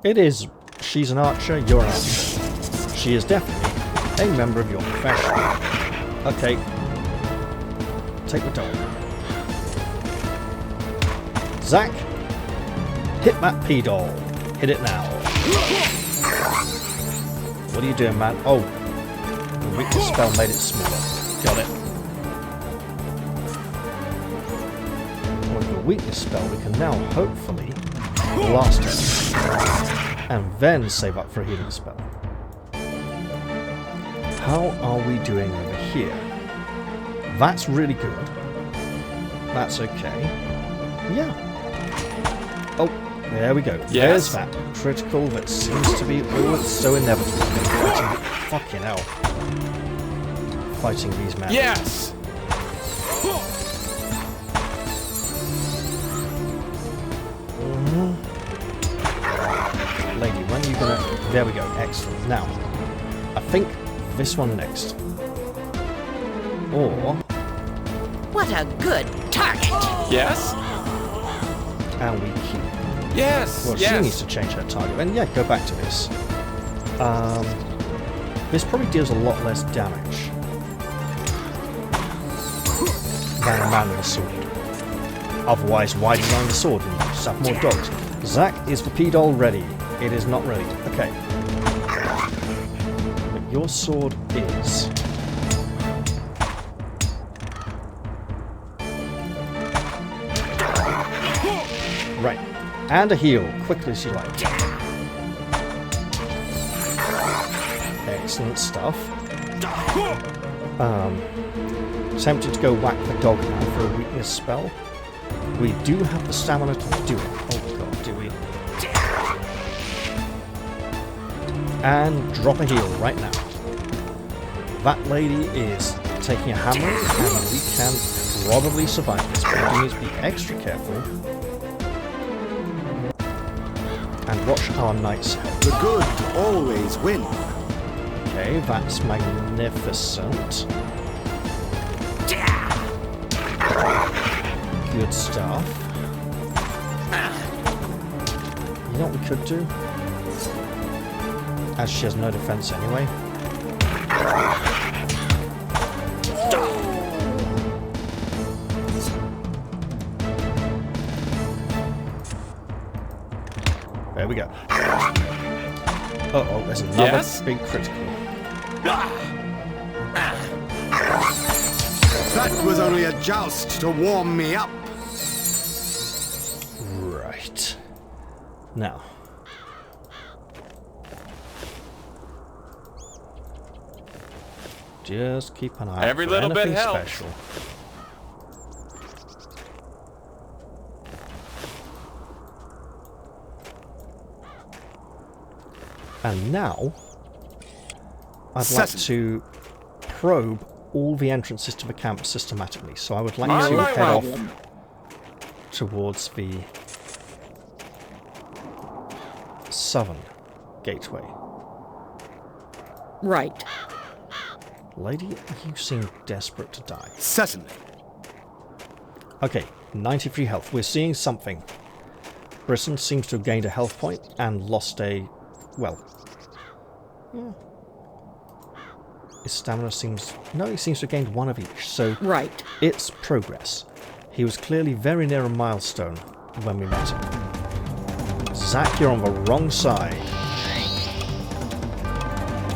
It is. She's an archer, you're an archer. She is definitely a member of your profession. Okay. Take the dog. Zach, hit that P-doll. Hit it now. What are you doing, man? Oh, the weakness spell made it smaller. Got it. With the weakness spell, we can now hopefully blast it. And then save up for a healing spell. How are we doing over here? That's really good. That's okay. Yeah. Oh, there we go. Yes. There's that critical that seems to be all it's so inevitable. Fucking hell. Fighting these men. Yes! Lady, when are you gonna... There we go. Excellent. Now, I think this one next. Or... What a good target. Yes? And we keep... Yes! Well, she yes! needs to change her target. And yeah, go back to this. This probably deals a lot less damage than a man with a sword. Otherwise, why design the sword? We just have more dogs. Zach, is the P-doll ready? It is not ready. Okay. But your sword is... Right. And a heal, quickly as you like. Excellent stuff. Tempted to go whack the dog now for a weakness spell. We do have the stamina to do it. Oh god, do we? And drop a heal right now. That lady is taking a hammer, and we can probably survive this, but we need to be extra careful. And watch our knight's health. The good always win. Okay, that's magnificent. Good stuff. You know what we could do? As she has no defense anyway. There we go. Uh-oh, there's another Yes? big critical. That was only a joust to warm me up. Right. Now. Just keep an eye out Every for little bit anything helps. special. And now, I'd like to probe all the entrances to the camp systematically. So I would like On to my head way. off towards the southern gateway. Right. Lady, you seem desperate to die. Certainly. Okay, 93 health. We're seeing something. Brissen seems to have gained a health point and lost a... well... yeah. His stamina seems... no, he seems to have gained one of each, so... Right. it's progress. He was clearly very near a milestone when we met him. Zach, you're on the wrong side.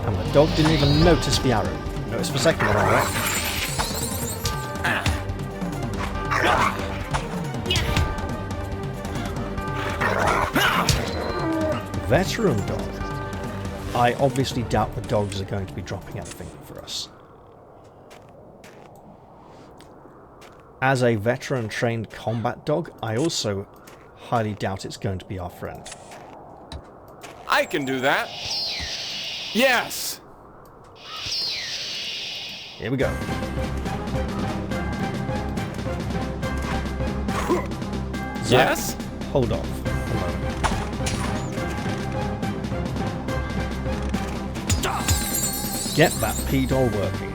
And the dog didn't even notice the arrow. Notice the second one, alright? Veteran dog. I obviously doubt the dogs are going to be dropping anything for us. As a veteran trained combat dog, I also highly doubt it's going to be our friend. I can do that. Yes. Here we go. Zach, Yes. hold off a moment. Get that P-doll working.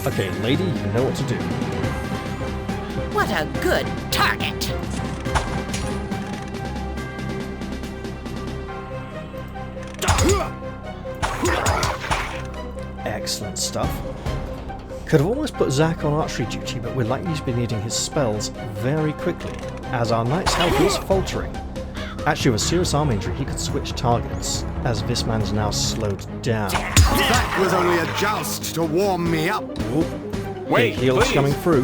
Okay, lady, you know what to do. What a good target! Excellent stuff. Could have almost put Zach on archery duty, but we're likely to be needing his spells very quickly, as our knight's health is faltering. Actually, with a serious arm injury, he could switch targets, as this man's now slowed down. That was only a joust to warm me up. Wait, Big heals please. coming through.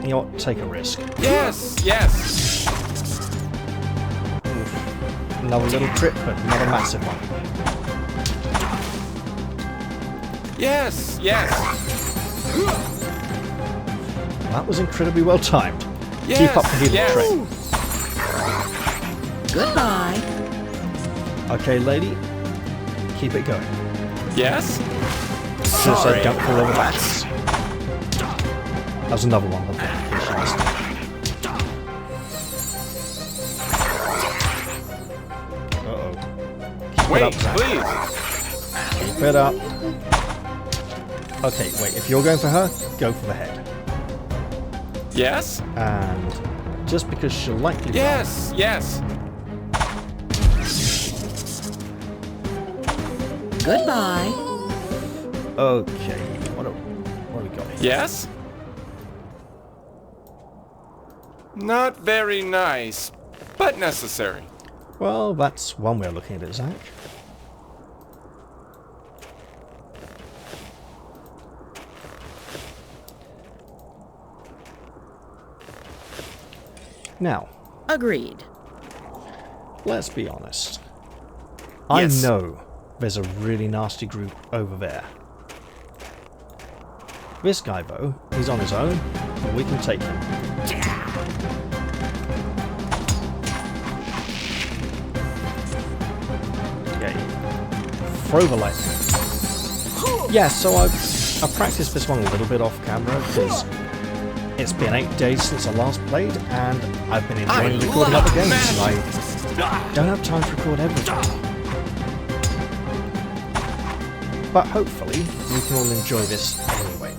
You know what? Take a risk. Yes. Yes. Another little trip, but not a massive one. Yes. Yes. That was incredibly well timed. Yes. Keep up the healing Yes. train. Goodbye. Okay, lady. Keep it going. Yes. So say don't fall over backwards. That was another one. Okay. Uh-oh. Keep it Wait, up, Zach. please. Keep it up. Okay, wait. If you're going for her, go for the head. Yes. And just because she'll likely run, Yes. Yes. Goodbye. Okay, what do we got here? Yes. Not very nice, but necessary. Well, that's one way of looking at it, Zach. Now, Agreed. let's be honest. Yes. I know there's a really nasty group over there. This guy, though, he's on his own, and we can take him. Okay. Throw the lightning. Yeah, so I've practiced this one a little bit off camera, because it's been 8 days since I last played, and I've been enjoying recording other games, and I don't have time to record everything. But hopefully, we can all enjoy this anyway.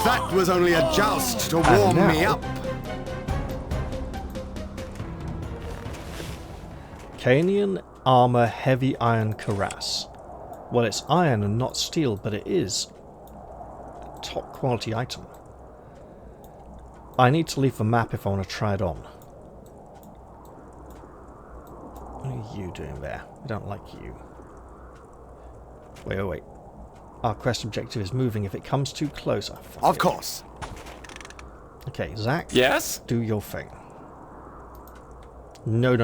That was only a joust to And warm me now- up. Canian Armor Heavy Iron Cuirass. Well, it's iron and not steel, but it is a top quality item. I need to leave the map if I want to try it on. What are you doing there? We don't like you. Wait. Our quest objective is moving. If it comes too close, Of course. Okay, Zach. Yes. Do your thing. No.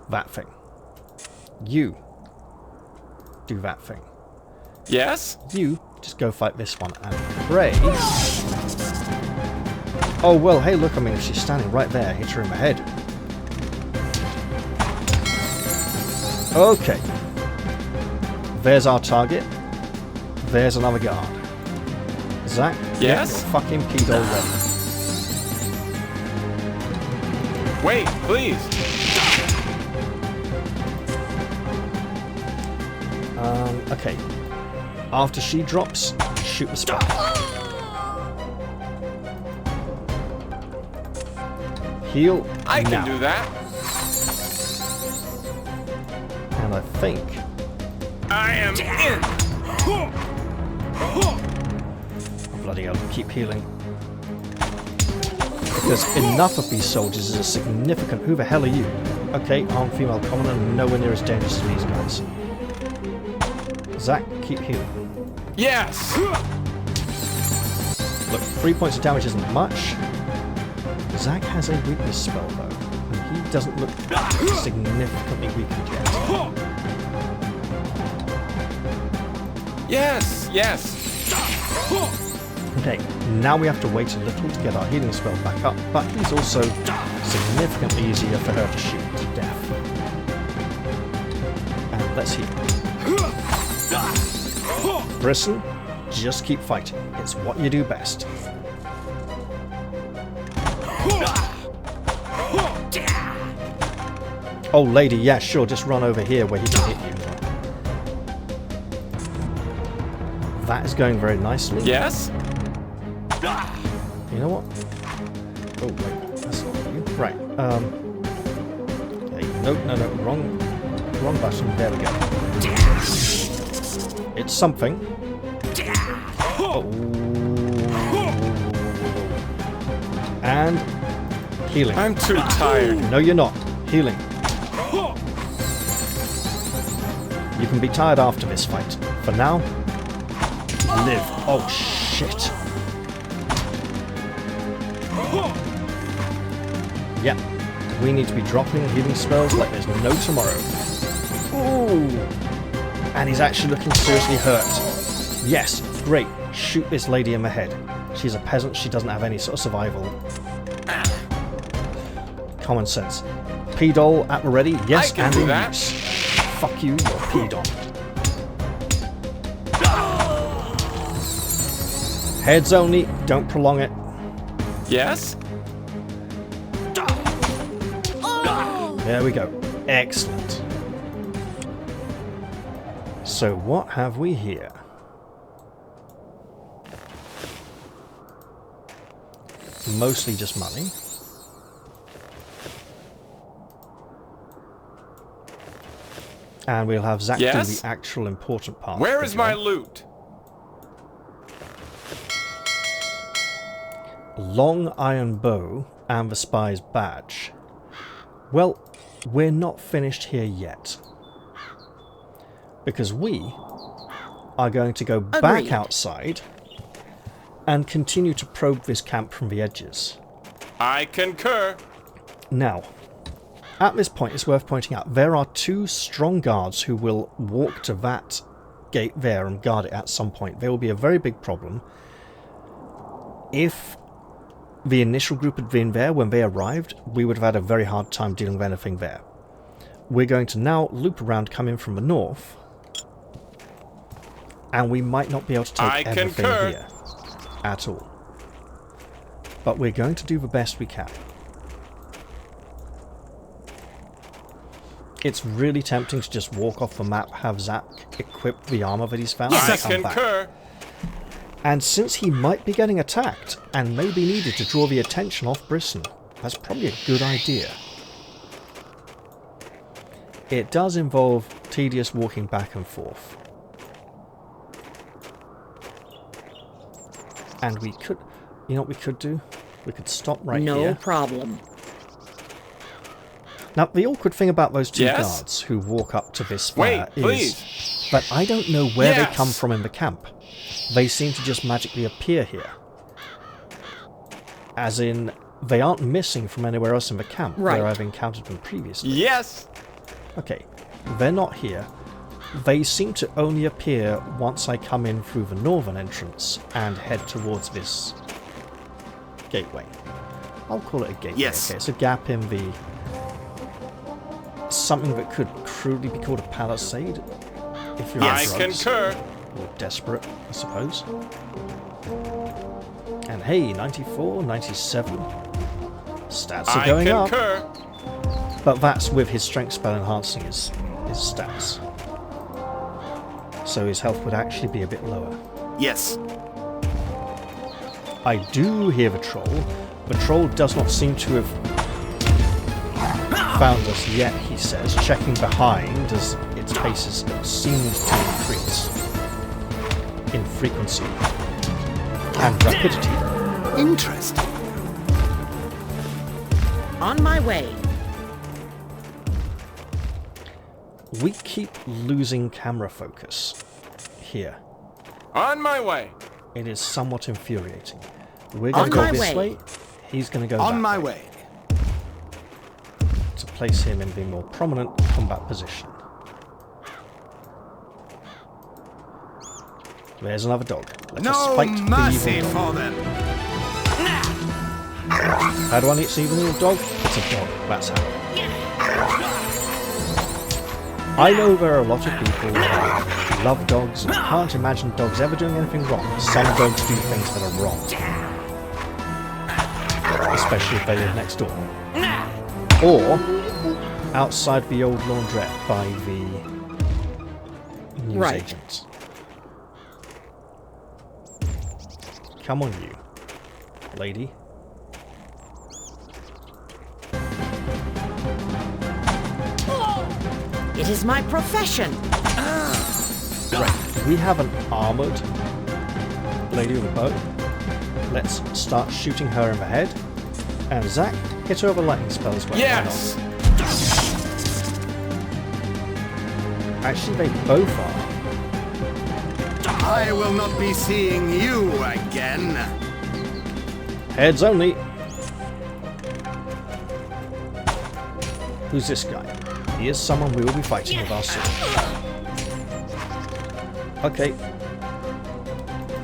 That thing. You. Do that thing. Yes. You just go fight this one and pray. Oh, well, hey, look, I mean, if she's standing right there, hit her in the head. Okay. There's our target. There's another guard. Zach, Yes? get fucking pedo ready. Wait, please. Okay. After she drops, shoot the spell. Heal. I now. can do that. And I think I am in. oh, bloody hell, keep healing. Because enough of these soldiers is a significant. Who the hell are you? Okay, armed female commoner, nowhere near as dangerous as these guys. Zach, keep healing. Yes. Look, 3 points of damage isn't much. Zach has a weakness spell though, and he doesn't look significantly weakened yet. Yes, yes. Okay, now we have to wait a little to get our healing spell back up, but he's also significantly easier for her to shoot to death. And let's heal. Brissen, just keep fighting. It's what you do best. Oh, lady, yeah, sure, just run over here where he can hit you. That is going very nicely. Yes? You know what? Oh, wait, that's not you. Right, okay, no, wrong button. There we go. It's something. Oh. And healing. I'm too tired. No, you're not. Healing. You can be tired after this fight. For now, live. Oh, shit. Yeah, we need to be dropping healing spells like there's no tomorrow. Ooh! And he's actually looking seriously hurt. Yes, great. Shoot this lady in the head. She's a peasant, she doesn't have any sort of survival. Common sense. P-doll at the ready, yes, I can and do in that. use. Fuck you, you're P-doll. Heads only, don't prolong it. Yes? There we go. Excellent. So what have we here? Mostly just money. And we'll have Zach Yes? do the actual important part. Where of is the my job. loot? Long iron bow and the spy's badge. Well, we're not finished here yet. Because we are going to go back Agreed. outside and continue to probe this camp from the edges. I concur. Now, at this point, it's worth pointing out there are 2 strong guards who will walk to that gate there and guard it at some point. There will be a very big problem if the initial group had been there when they arrived. We would have had a very hard time dealing with anything there. We're going to now loop around, come in from the north, and we might not be able to take everything concur. here at all. But we're going to do the best we can. It's really tempting to just walk off the map, have Zach equip the armor that he's found, I and come back. concur. And since he might be getting attacked, and may be needed to draw the attention off Brissen, that's probably a good idea. It does involve tedious walking back and forth. And we could... You know what we could do? We could stop right No here. problem. Now, the awkward thing about those 2 Yes? guards who walk up to this Wait, fire is please. that I don't know where they Yes. come from in the camp. They seem to just magically appear here. As in, they aren't missing from anywhere else in the camp Right. where I've encountered them previously. Yes. Okay, they're not here. They seem to only appear once I come in through the northern entrance and head towards this gateway. I'll call it a gateway. Yes. Okay, it's a gap in the... something that could crudely be called a palisade. If you're on I drugs. concur. Or desperate, I suppose. Hey, 94, 97. Stats are going I up. concur. But that's with his strength spell enhancing his stats. So his health would actually be a bit lower. Yes. I do hear the troll. The troll does not seem to have found us yet, he says, checking behind as its paces seems to increase in frequency and rapidity. Interesting. On my way. We keep losing camera focus here. On my way. It is somewhat infuriating. We're On going to go my this way. way. He's going to go On that my way. way. To place him in the more prominent combat position. There's another dog. Let us No fight the mercy evil dog. for them. How do I see the evil dog? It's a dog. That's how. I know there are a lot of people who love dogs and can't imagine dogs ever doing anything wrong. Some dogs do things that are wrong. Especially if they live next door. Or outside the old laundrette by the newsagents. Come on, you lady. It is my profession. Right, we have an armoured lady with a bow. Let's start shooting her in the head. And Zach, hit her with a lightning spell as well. Why Yes. not? Actually, they both are. I will not be seeing you again. Heads only. Who's this guy? He is someone we will be fighting with our sword. Okay.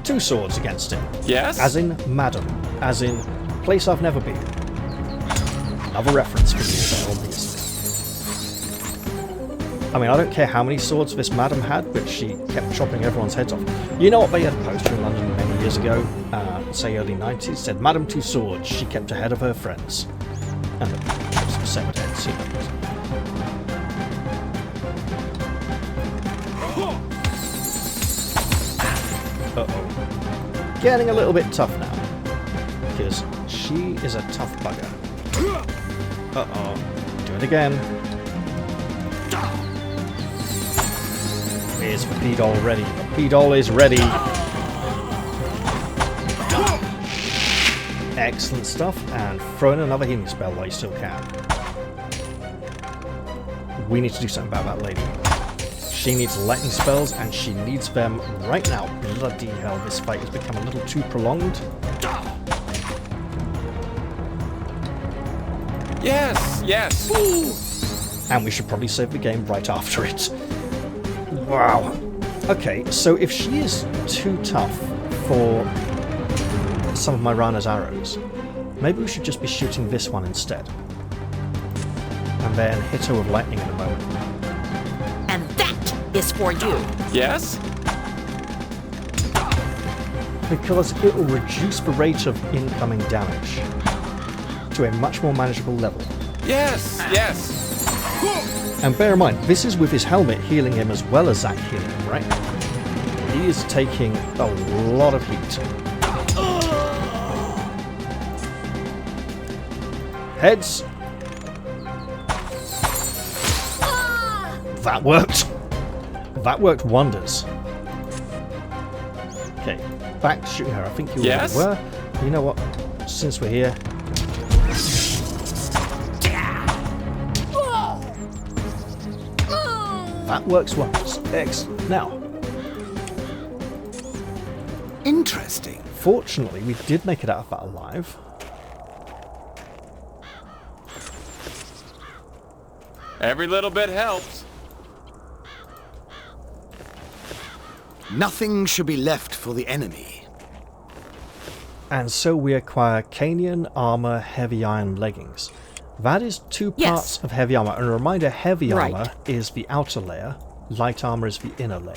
2 swords against him. Yes. As in Madam. As in place I've never been. Another reference for you there, obviously. I mean, I don't care how many swords this Madam had, but she kept chopping everyone's heads off. You know what, they had a poster in London many years ago, say early 90s, said, Madam 2 swords, she kept ahead of her friends. And the chips were severed heads, you know. Uh-oh. Getting a little bit tough now. Because she is a tough bugger. Uh-oh. Do it again. Is the P-Doll ready? The P-Doll is ready. Excellent stuff. And throw in another healing spell while you still can. We need to do something about that lady. She needs lightning spells, and she needs them right now. Bloody hell, this fight has become a little too prolonged. Yes. Yes. And we should probably save the game right after it. Wow. Okay, so if she is too tough for some of my Rana's arrows, maybe we should just be shooting this one instead. And then hit her with lightning in a moment. And that is for you. Yes. Because it will reduce the rate of incoming damage to a much more manageable level. Yes. Yes. And bear in mind, this is with his helmet healing him as well as Zack healing him, right? He is taking a lot of heat. Heads. That worked. That worked wonders. Okay, back to shooting her. I think you Yes? already were. You know what? Since we're here, that works wonders. Excellent. Now, Interesting. fortunately, we did make it out of that alive. Every little bit helps. Nothing should be left for the enemy. And so we acquire Canian armor, heavy iron leggings. That is 2 Yes. parts of heavy armor. And a reminder, heavy Right. armor is the outer layer, light armor is the inner layer.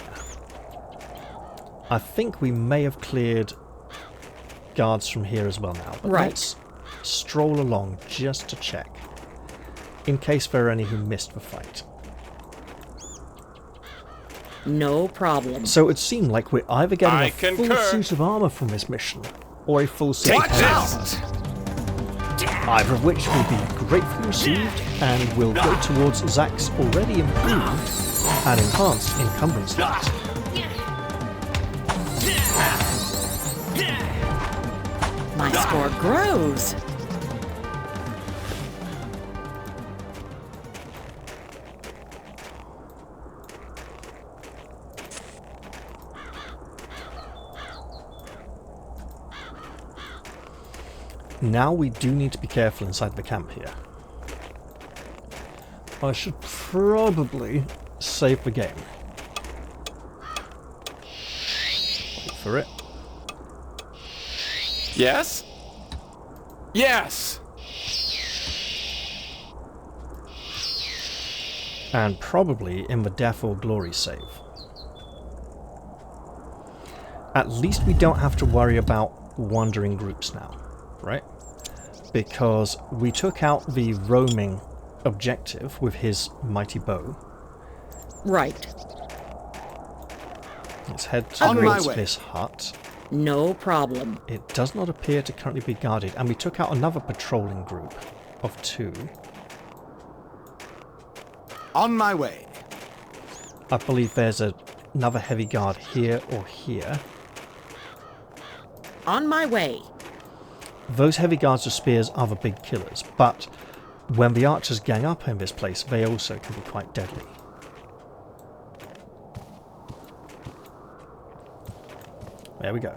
I think we may have cleared guards from here as well now. But Right. let's stroll along just to check, in case there are any who missed the fight. No problem. So it seemed like we're either getting I a full concur. suit of armor from this mission, or a full suit Take of health. this! Either of which will be gratefully received and will go towards Zach's already improved and enhanced encumbrance limit. My score grows. Now we do need to be careful inside the camp here. I should probably save the game. Wait for it. Yes? Yes! And probably in the death or glory save. At least we don't have to worry about wandering groups now, right? Because we took out the roaming objective with his mighty bow. Right. Let's head On my towards way. this hut. No problem. It does not appear to currently be guarded, and we took out another patrolling group of 2. On my way. I believe there's another heavy guard here or here. On my way. Those heavy guards with spears are the big killers, but when the archers gang up in this place, they also can be quite deadly. There we go.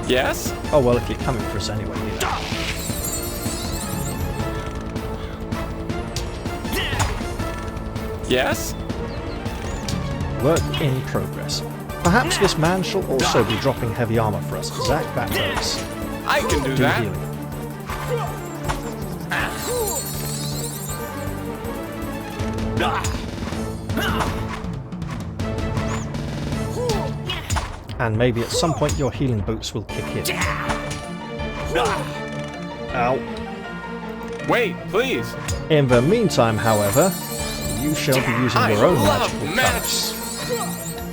Yes? Oh well, if you're coming for us anyway, you know. Yes? Work in progress. Perhaps this man shall also be dropping heavy armor for us. Zach, that hurts. I can do Do that. healing. And maybe at some point your healing boots will kick in. Ow. Wait, please. In the meantime, however, you shall be using I your own love magical magic.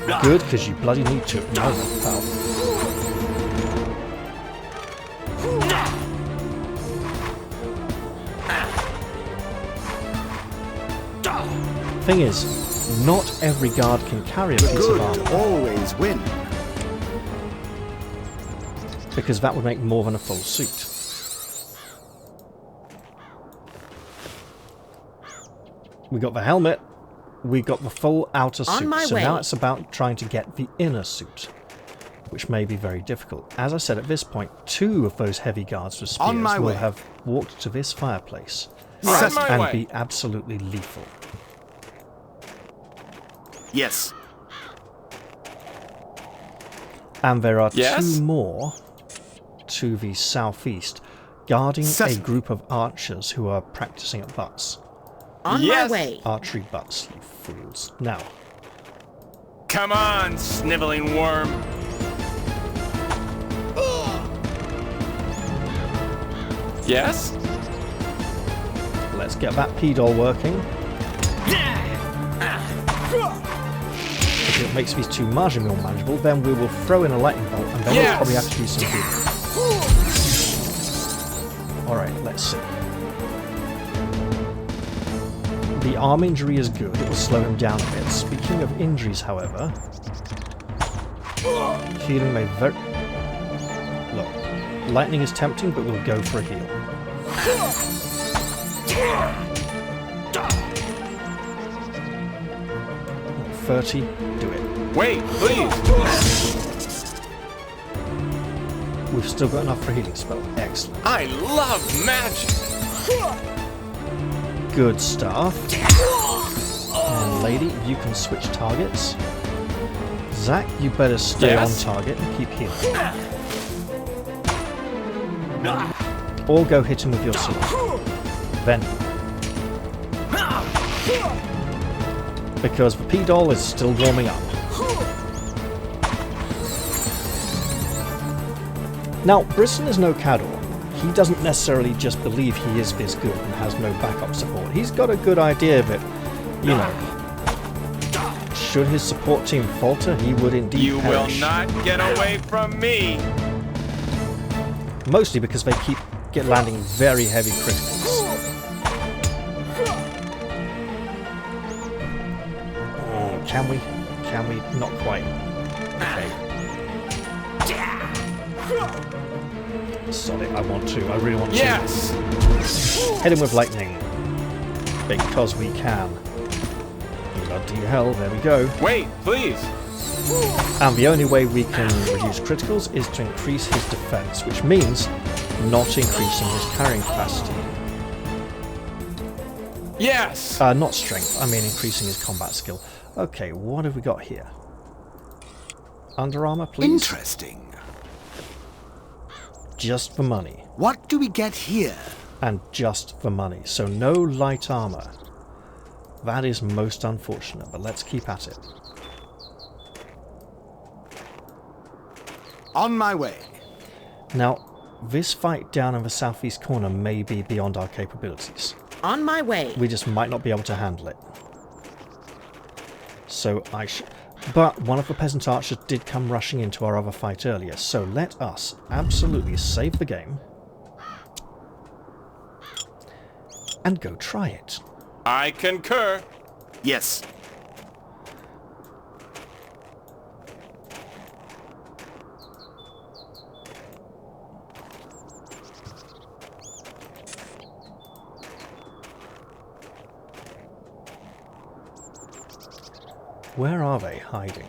powers. Good, because you bloody need to. No, pal. Thing is, not every guard can carry a piece of Good armor, always win. because that would make more than a full suit. We got the helmet, we got the full outer On suit, my so way. now it's about trying to get the inner suit, which may be very difficult. As I said, at this point, 2 of those heavy guards with spears On my will way. have walked to this fireplace On my and way. be absolutely lethal. Yes. And there are Yes? 2 more to the southeast, guarding a Settled. group of archers who are practicing at butts. On Yes. my way. Archery butts, you fools. Now, Come on, sniveling worm. Yes? let's get that P-doll working. If it makes these 2 marginally more manageable, then we will throw in a lightning bolt, and then we'll Yes. probably have to do some healing. Alright, let's see. The arm injury is good, it will slow him down a bit. Speaking of injuries, however, healing may very... Look, lightning is tempting, but we'll go for a heal. $30, do it. Wait, please. We've still got enough for a healing spell. Excellent. I love magic. Good stuff. And lady, you can switch targets. Zach, you better stay Yes? on target and keep healing. Or go hit him with your sword. Then. Because the P-doll is still warming up. Now, Brissen is no Cador. He doesn't necessarily just believe he is this good and has no backup support. He's got a good idea of it. You know, should his support team falter, he would indeed You will perish. not get away from me. Mostly because they keep landing very heavy criticals. Oh, can we? Can we? Not quite. Okay. Solid. I want to. I really want to. Yes. Hit him with lightning. Because we can. Bloody hell, there we go. Wait, please. And the only way we can reduce criticals is to increase his defense, which means not increasing his carrying capacity. Yes. Not strength, I mean increasing his combat skill. Okay, what have we got here? Under armor, please? Interesting. Just for money. What do we get here? And just for money. So no light armor. That is most unfortunate, but let's keep at it. On my way. Now, this fight down in the southeast corner may be beyond our capabilities. On my way. We just might not be able to handle it. So but one of the peasant archers did come rushing into our other fight earlier, so let us absolutely save the game and go try it. I concur. Yes. Where are they hiding?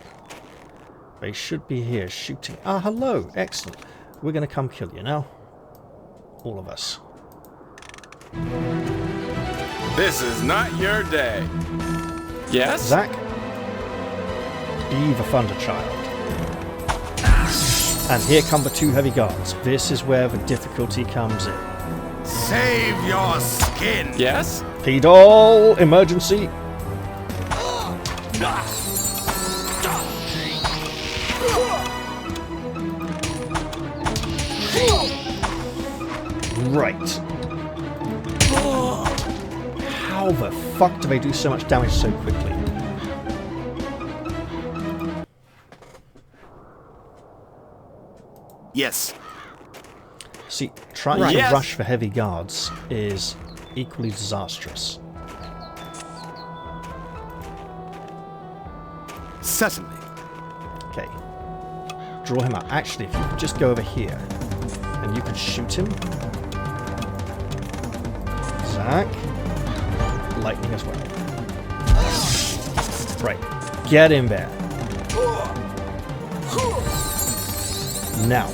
They should be here shooting. Ah, hello! Excellent. We're going to come kill you now. All of us. This is not your day. Yes? Zack, be the Thunder Child. And here come the two heavy guards. This is where the difficulty comes in. Save your skin! Yes? Pedal! Emergency! Right. How the fuck do they do so much damage so quickly? Yes. See, trying Right. to Yes. rush for heavy guards is equally disastrous. Certainly. Okay. Draw him out. Actually, if you could just go over here and you could shoot him. Zack. Lightning as well. Right. Get in there. Now.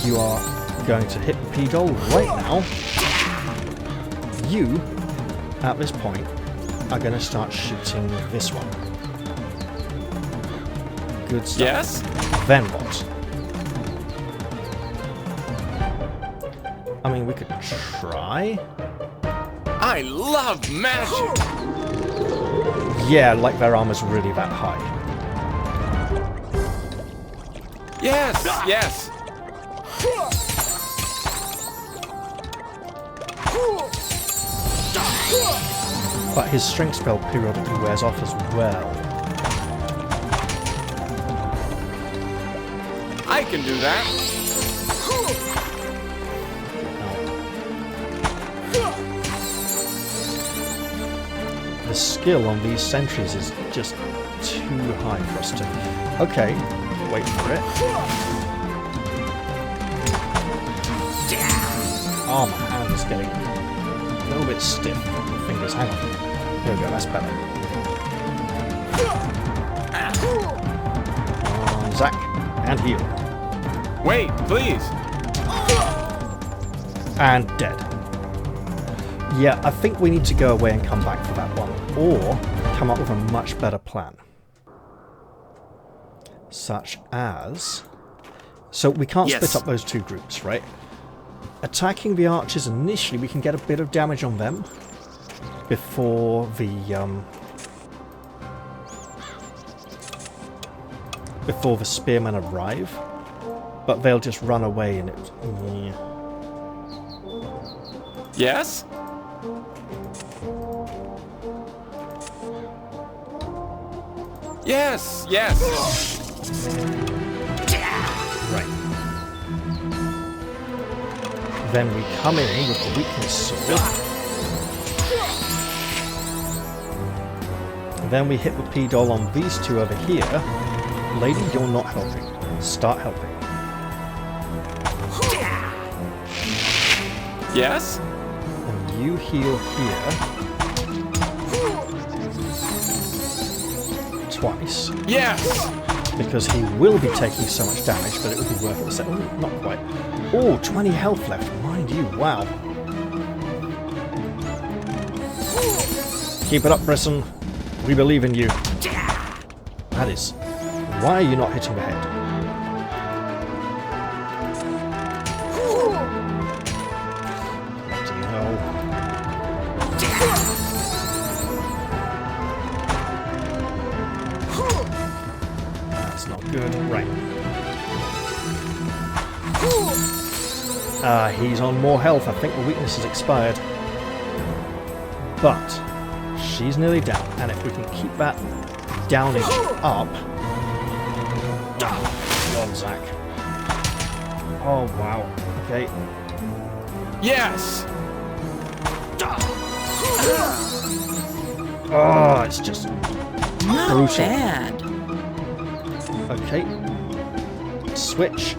You are going to hit the P-Doll right now. You, at this point, are going to start shooting this one. Good stuff. Yes? Then what? I mean, we could try. I love magic. Yeah, like their armor's really that high. Yes, yes. But his strength spell periodically wears off as well. I can do that. The skill on these sentries is just too high for us to... Okay, wait for it. Oh, my hand is getting a little bit stiff. The fingers, hang on. There we go, that's better. Zack, and heal. Wait, please. And dead. Yeah, I think we need to go away and come back for that one. Or come up with a much better plan. Such as... So we can't Yes. split up those two groups, right? Attacking the archers initially, we can get a bit of damage on them before the before the spearmen arrive, but they'll just run away and it... Yeah. Yes? Yes, yes. Right. Then we come in with the weakness sword. Then we hit the P-Doll on these two over here. Lady, you're not helping. Start helping. Yes? And you heal here. Twice. Yes! Because he will be taking so much damage, but it would be worth it. Oh, not quite. Oh, 20 health left. Mind you, wow. Keep it up, Brissen. We believe in you. That is... Why are you not hitting the head? Bloody hell. That's not good. Right. He's on more health. I think the weakness has expired. But she's nearly down, and if we can keep that downage up... Come on, Zach. Oh, wow. Okay. Yes! Oh, it's just Not brutal. bad. Okay. Switch.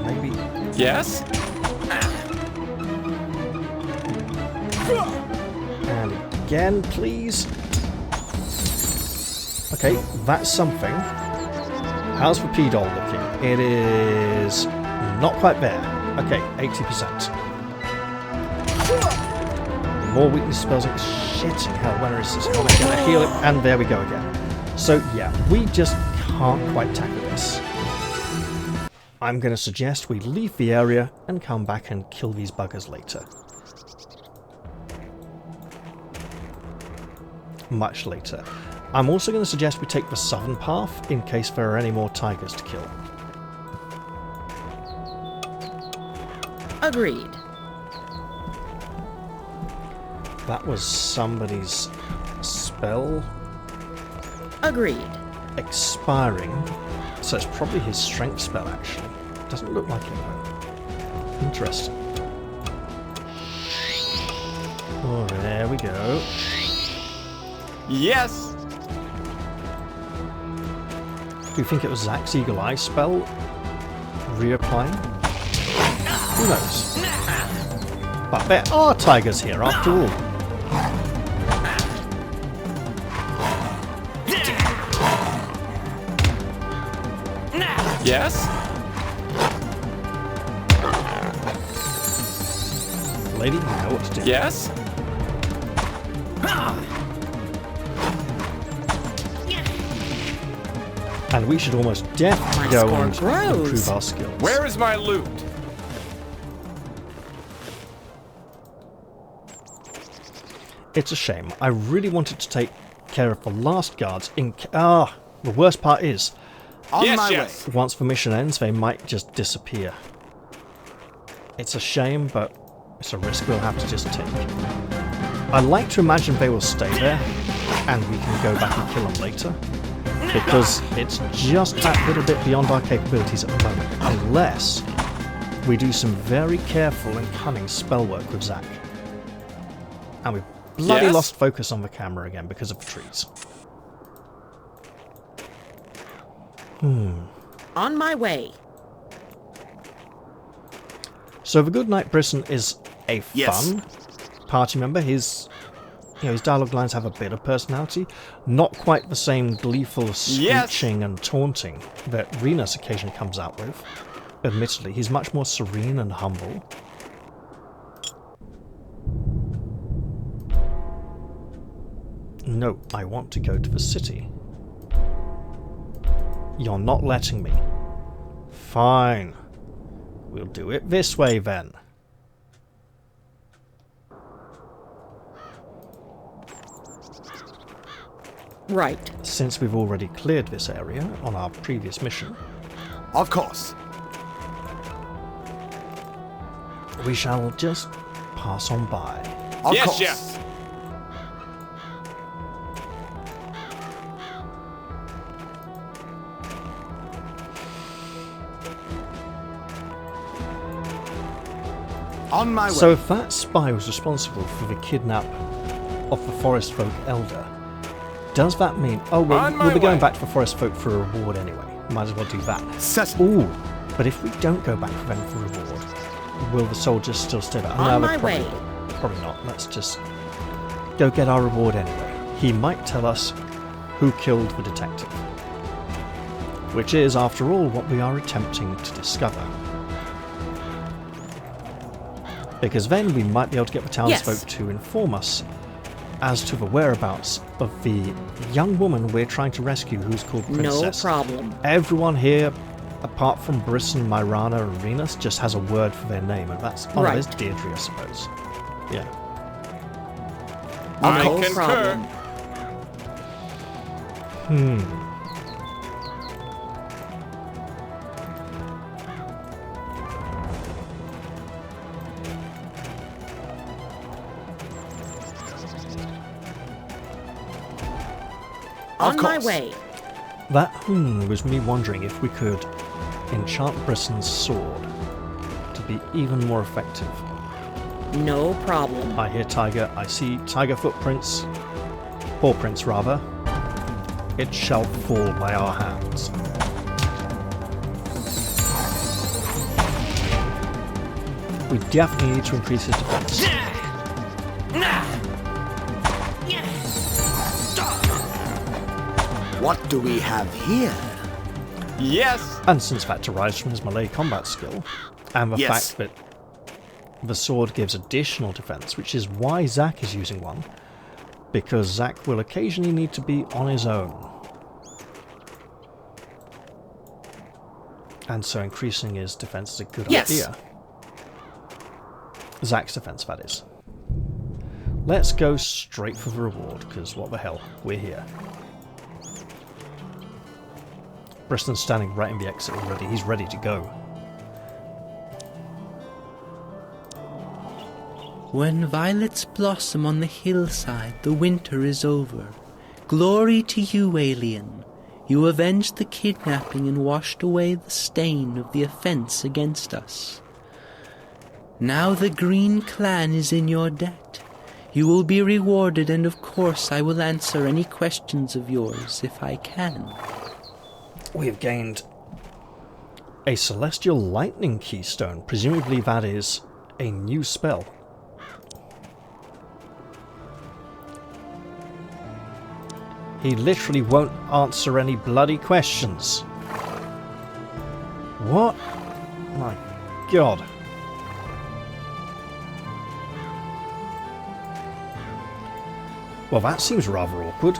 Maybe. Yes? And again, please. Okay, that's something. How's the P-Doll looking? It is not quite there. Okay, 80%. More weakness spells. Shitting hell, where is this helmet going to heal it? And there we go again. So yeah, we just can't quite tackle this. I'm going to suggest we leave the area and come back and kill these buggers later. Much later. I'm also going to suggest we take the southern path in case there are any more tigers to kill. Agreed. That was somebody's spell Agreed. expiring, so it's probably his strength spell actually. Doesn't look like it though. Interesting. Oh, there we go. Yes! Do you think it was Zach's Eagle Eye spell reapplying? Who knows? But there are tigers here after all. Yes? Lady, you know what to do. Yes? And we should almost definitely My go score and grows. improve our skills. Where is my loot? It's a shame. I really wanted to take care of the last guards in... the worst part is, Yes. once the mission ends, they might just disappear. It's a shame, but it's a risk we'll have to just take. I like to imagine they will stay there, and we can go back and kill them later, because it's just that little bit beyond our capabilities at the moment, unless we do some very careful and cunning spell work with Zach. And we've bloody Yes? lost focus on the camera again because of the trees. On my way. So the Good Knight Brissen is a Yes. fun party member. His dialogue lines have a bit of personality, not quite the same gleeful screeching and taunting that Renus occasionally comes out with. Admittedly, he's much more serene and humble. No, I want to go to the city. You're not letting me. Fine. We'll do it this way then. Right. Since we've already cleared this area on our previous mission, Of course. we shall just pass on by. Of Yes, course. yes. On my way. So if that spy was responsible for the kidnap of the Forest Folk Elder, does that mean... Oh, well, On my we'll be going way. back to the Forest Folk for a reward anyway. Might as well do that. Certainly. Ooh, but if we don't go back for them for reward, will the soldiers still stay back? On they my probably way. will. Probably not. Let's just go get our reward anyway. He might tell us who killed the detective, which is, after all, what we are attempting to discover. Because then we might be able to get the townsfolk Yes. to inform us as to the whereabouts of the young woman we're trying to rescue, who's called Princess. No problem. Everyone here, apart from Brissen, Myrana, and Venus, just has a word for their name, and that's Right. there's Deirdre, I suppose. Yeah. I No concur. problem. On my course. way. That was me wondering if we could enchant Brissen's sword to be even more effective. No problem. I hear tiger. I see tiger footprints. Paw prints, rather. It shall fall by our hands. We definitely need to increase his defense. What do we have here? Yes. And since that derives from his melee combat skill, and the Yes. fact that the sword gives additional defense, which is why Zack is using one, because Zack will occasionally need to be on his own. And so increasing his defense is a good Yes. idea. Zack's defense, that is. Let's go straight for the reward, because what the hell, we're here. Briston's standing right in the exit already. He's ready to go. When violets blossom on the hillside, the winter is over. Glory to you, alien. You avenged the kidnapping and washed away the stain of the offense against us. Now the Green Clan is in your debt. You will be rewarded, and of course I will answer any questions of yours if I can. We have gained a Celestial Lightning Keystone. Presumably that is a new spell. He literally won't answer any bloody questions. What? My God. Well, that seems rather awkward.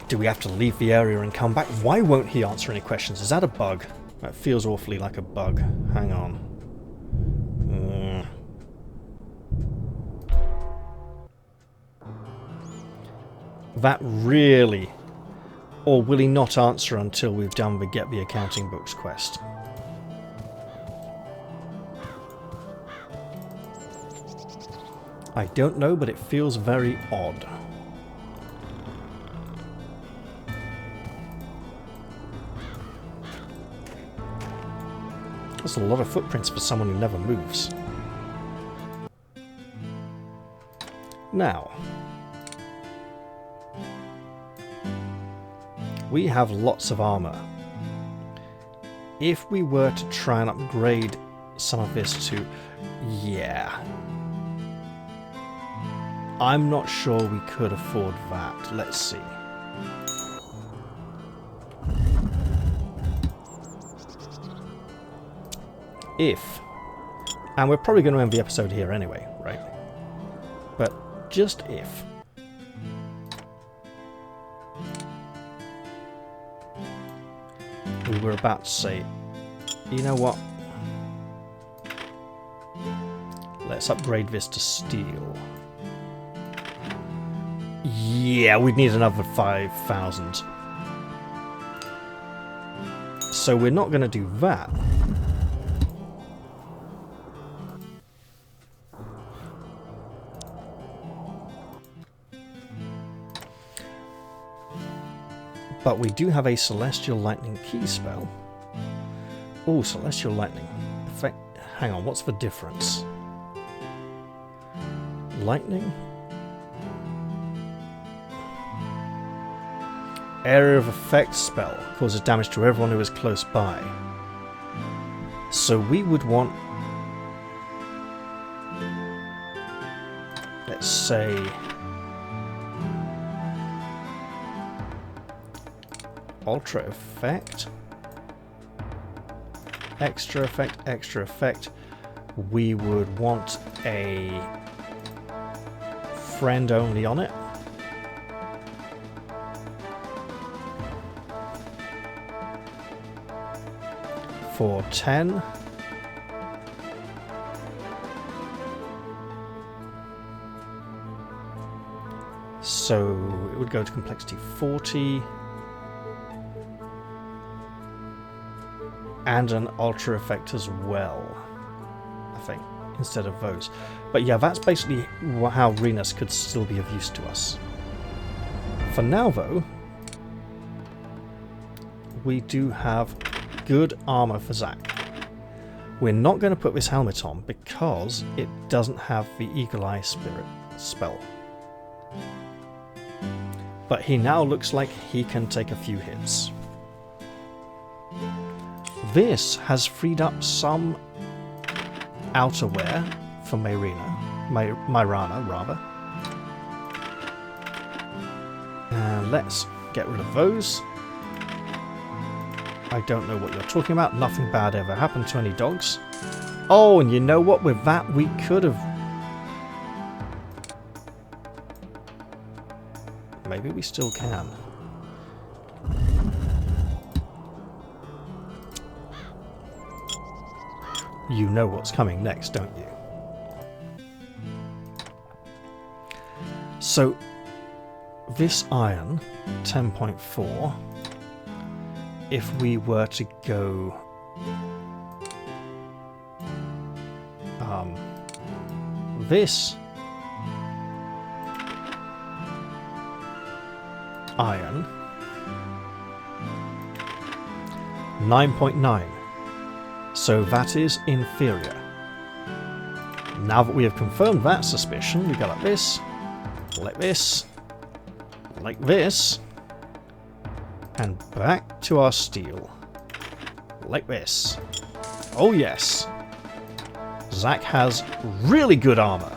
Do we have to leave the area and come back? Why won't he answer any questions? Is that a bug? That feels awfully like a bug. Hang on. That really... Or will he not answer until we've done the Get the Accounting Books quest? I don't know, but it feels very odd. That's a lot of footprints for someone who never moves. Now, we have lots of armor. If we were to try and upgrade some of this to... yeah. I'm not sure we could afford that. Let's see. If, and we're probably going to end the episode here anyway, right? But just if we're about to say, you know what? Let's upgrade this to steel. Yeah, we'd need another 5,000. So we're not going to do that. But we do have a Celestial Lightning key spell. Oh, Celestial Lightning. Effect. Hang on, what's the difference? Lightning? Area of effect spell causes damage to everyone who is close by. So we would want, let's say, ultra effect, extra effect, extra effect. We would want a friend only on it. For 10. So it would go to complexity 40. And an ultra effect as well, I think, instead of those. But yeah, that's basically how Renus could still be of use to us. For now, though, we do have good armor for Zack. We're not going to put this helmet on because it doesn't have the Eagle Eye Spirit spell. But he now looks like he can take a few hits. This has freed up some outerwear for Myrana, rather. And let's get rid of those. I don't know what you're talking about. Nothing bad ever happened to any dogs. Oh, and you know what? With that, we could have... Maybe we still can. You know what's coming next, don't you? So, this iron, 10.4, if we were to go... this iron, 9.9. So that is inferior. Now that we have confirmed that suspicion, we go like this, like this, like this, and back to our steel. Like this. Oh yes! Zack has really good armor,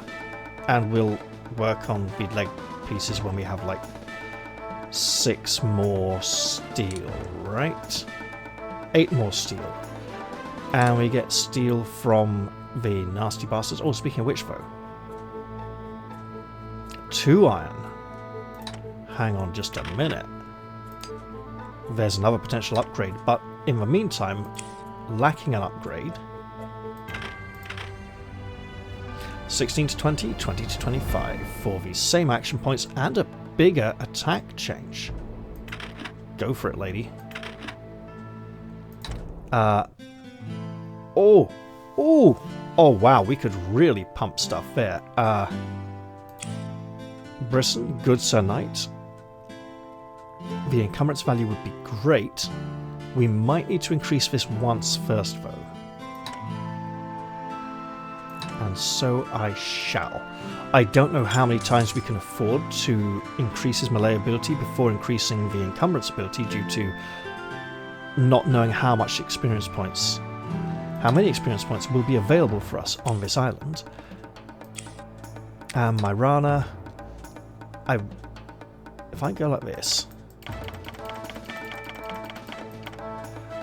and we'll work on the leg pieces when we have like 6 more steel, right? 8 more steel. And we get steel from the nasty bastards. Oh, speaking of which, though. 2 iron. Hang on just a minute. There's another potential upgrade, but in the meantime, lacking an upgrade. 16 to 20, 20 to 25 for the same action points and a bigger attack change. Go for it, lady. Oh, wow, we could really pump stuff there. Brissen, good Sir Knight. The encumbrance value would be great. We might need to increase this once first, though. And so I shall. I don't know how many times we can afford to increase his melee ability before increasing the encumbrance ability due to not knowing how many experience points will be available for us on this island. And Myrana, if I go like this,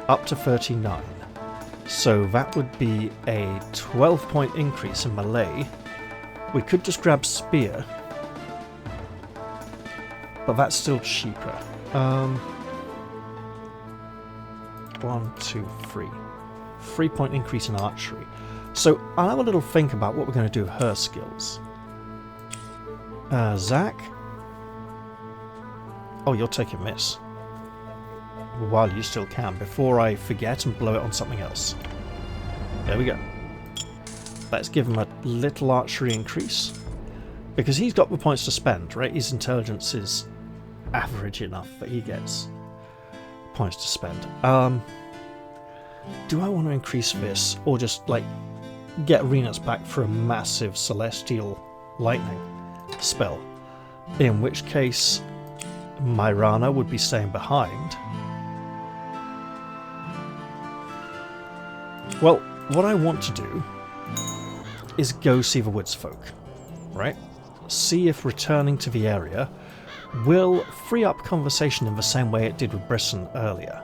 up to 39. So that would be a 12-point increase in melee. We could just grab spear, but that's still cheaper. 1, 2, 3. 3-point increase in archery. So I'll have a little think about what we're going to do with her skills. Zach? Oh, you'll take a miss. While you still can, before I forget and blow it on something else. There we go. Let's give him a little archery increase. Because he's got the points to spend, right? His intelligence is average enough that he gets points to spend. Do I want to increase this, or just, like, get Renus back for a massive celestial lightning spell? In which case, Myrana would be staying behind. Well, what I want to do is go see the woods folk, right? See if returning to the area will free up conversation in the same way it did with Brissen earlier.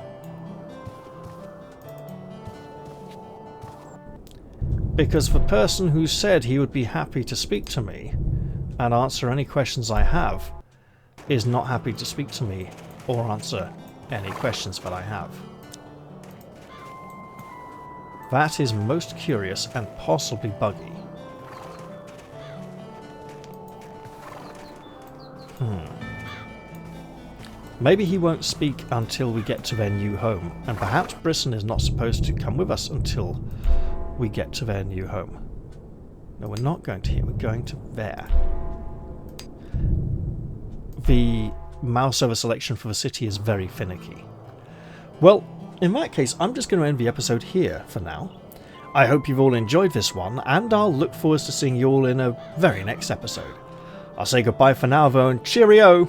Because the person who said he would be happy to speak to me and answer any questions I have is not happy to speak to me or answer any questions that I have. That is most curious and possibly buggy. Maybe he won't speak until we get to their new home, and perhaps Brissen is not supposed to come with us until we get to their new home. No, we're not going to here, we're going to there. The mouse over selection for the city is very finicky. Well, in that case, I'm just going to end the episode here for now. I hope you've all enjoyed this one, and I'll look forward to seeing you all in a very next episode. I'll say goodbye for now though, and cheerio!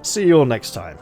See you all next time.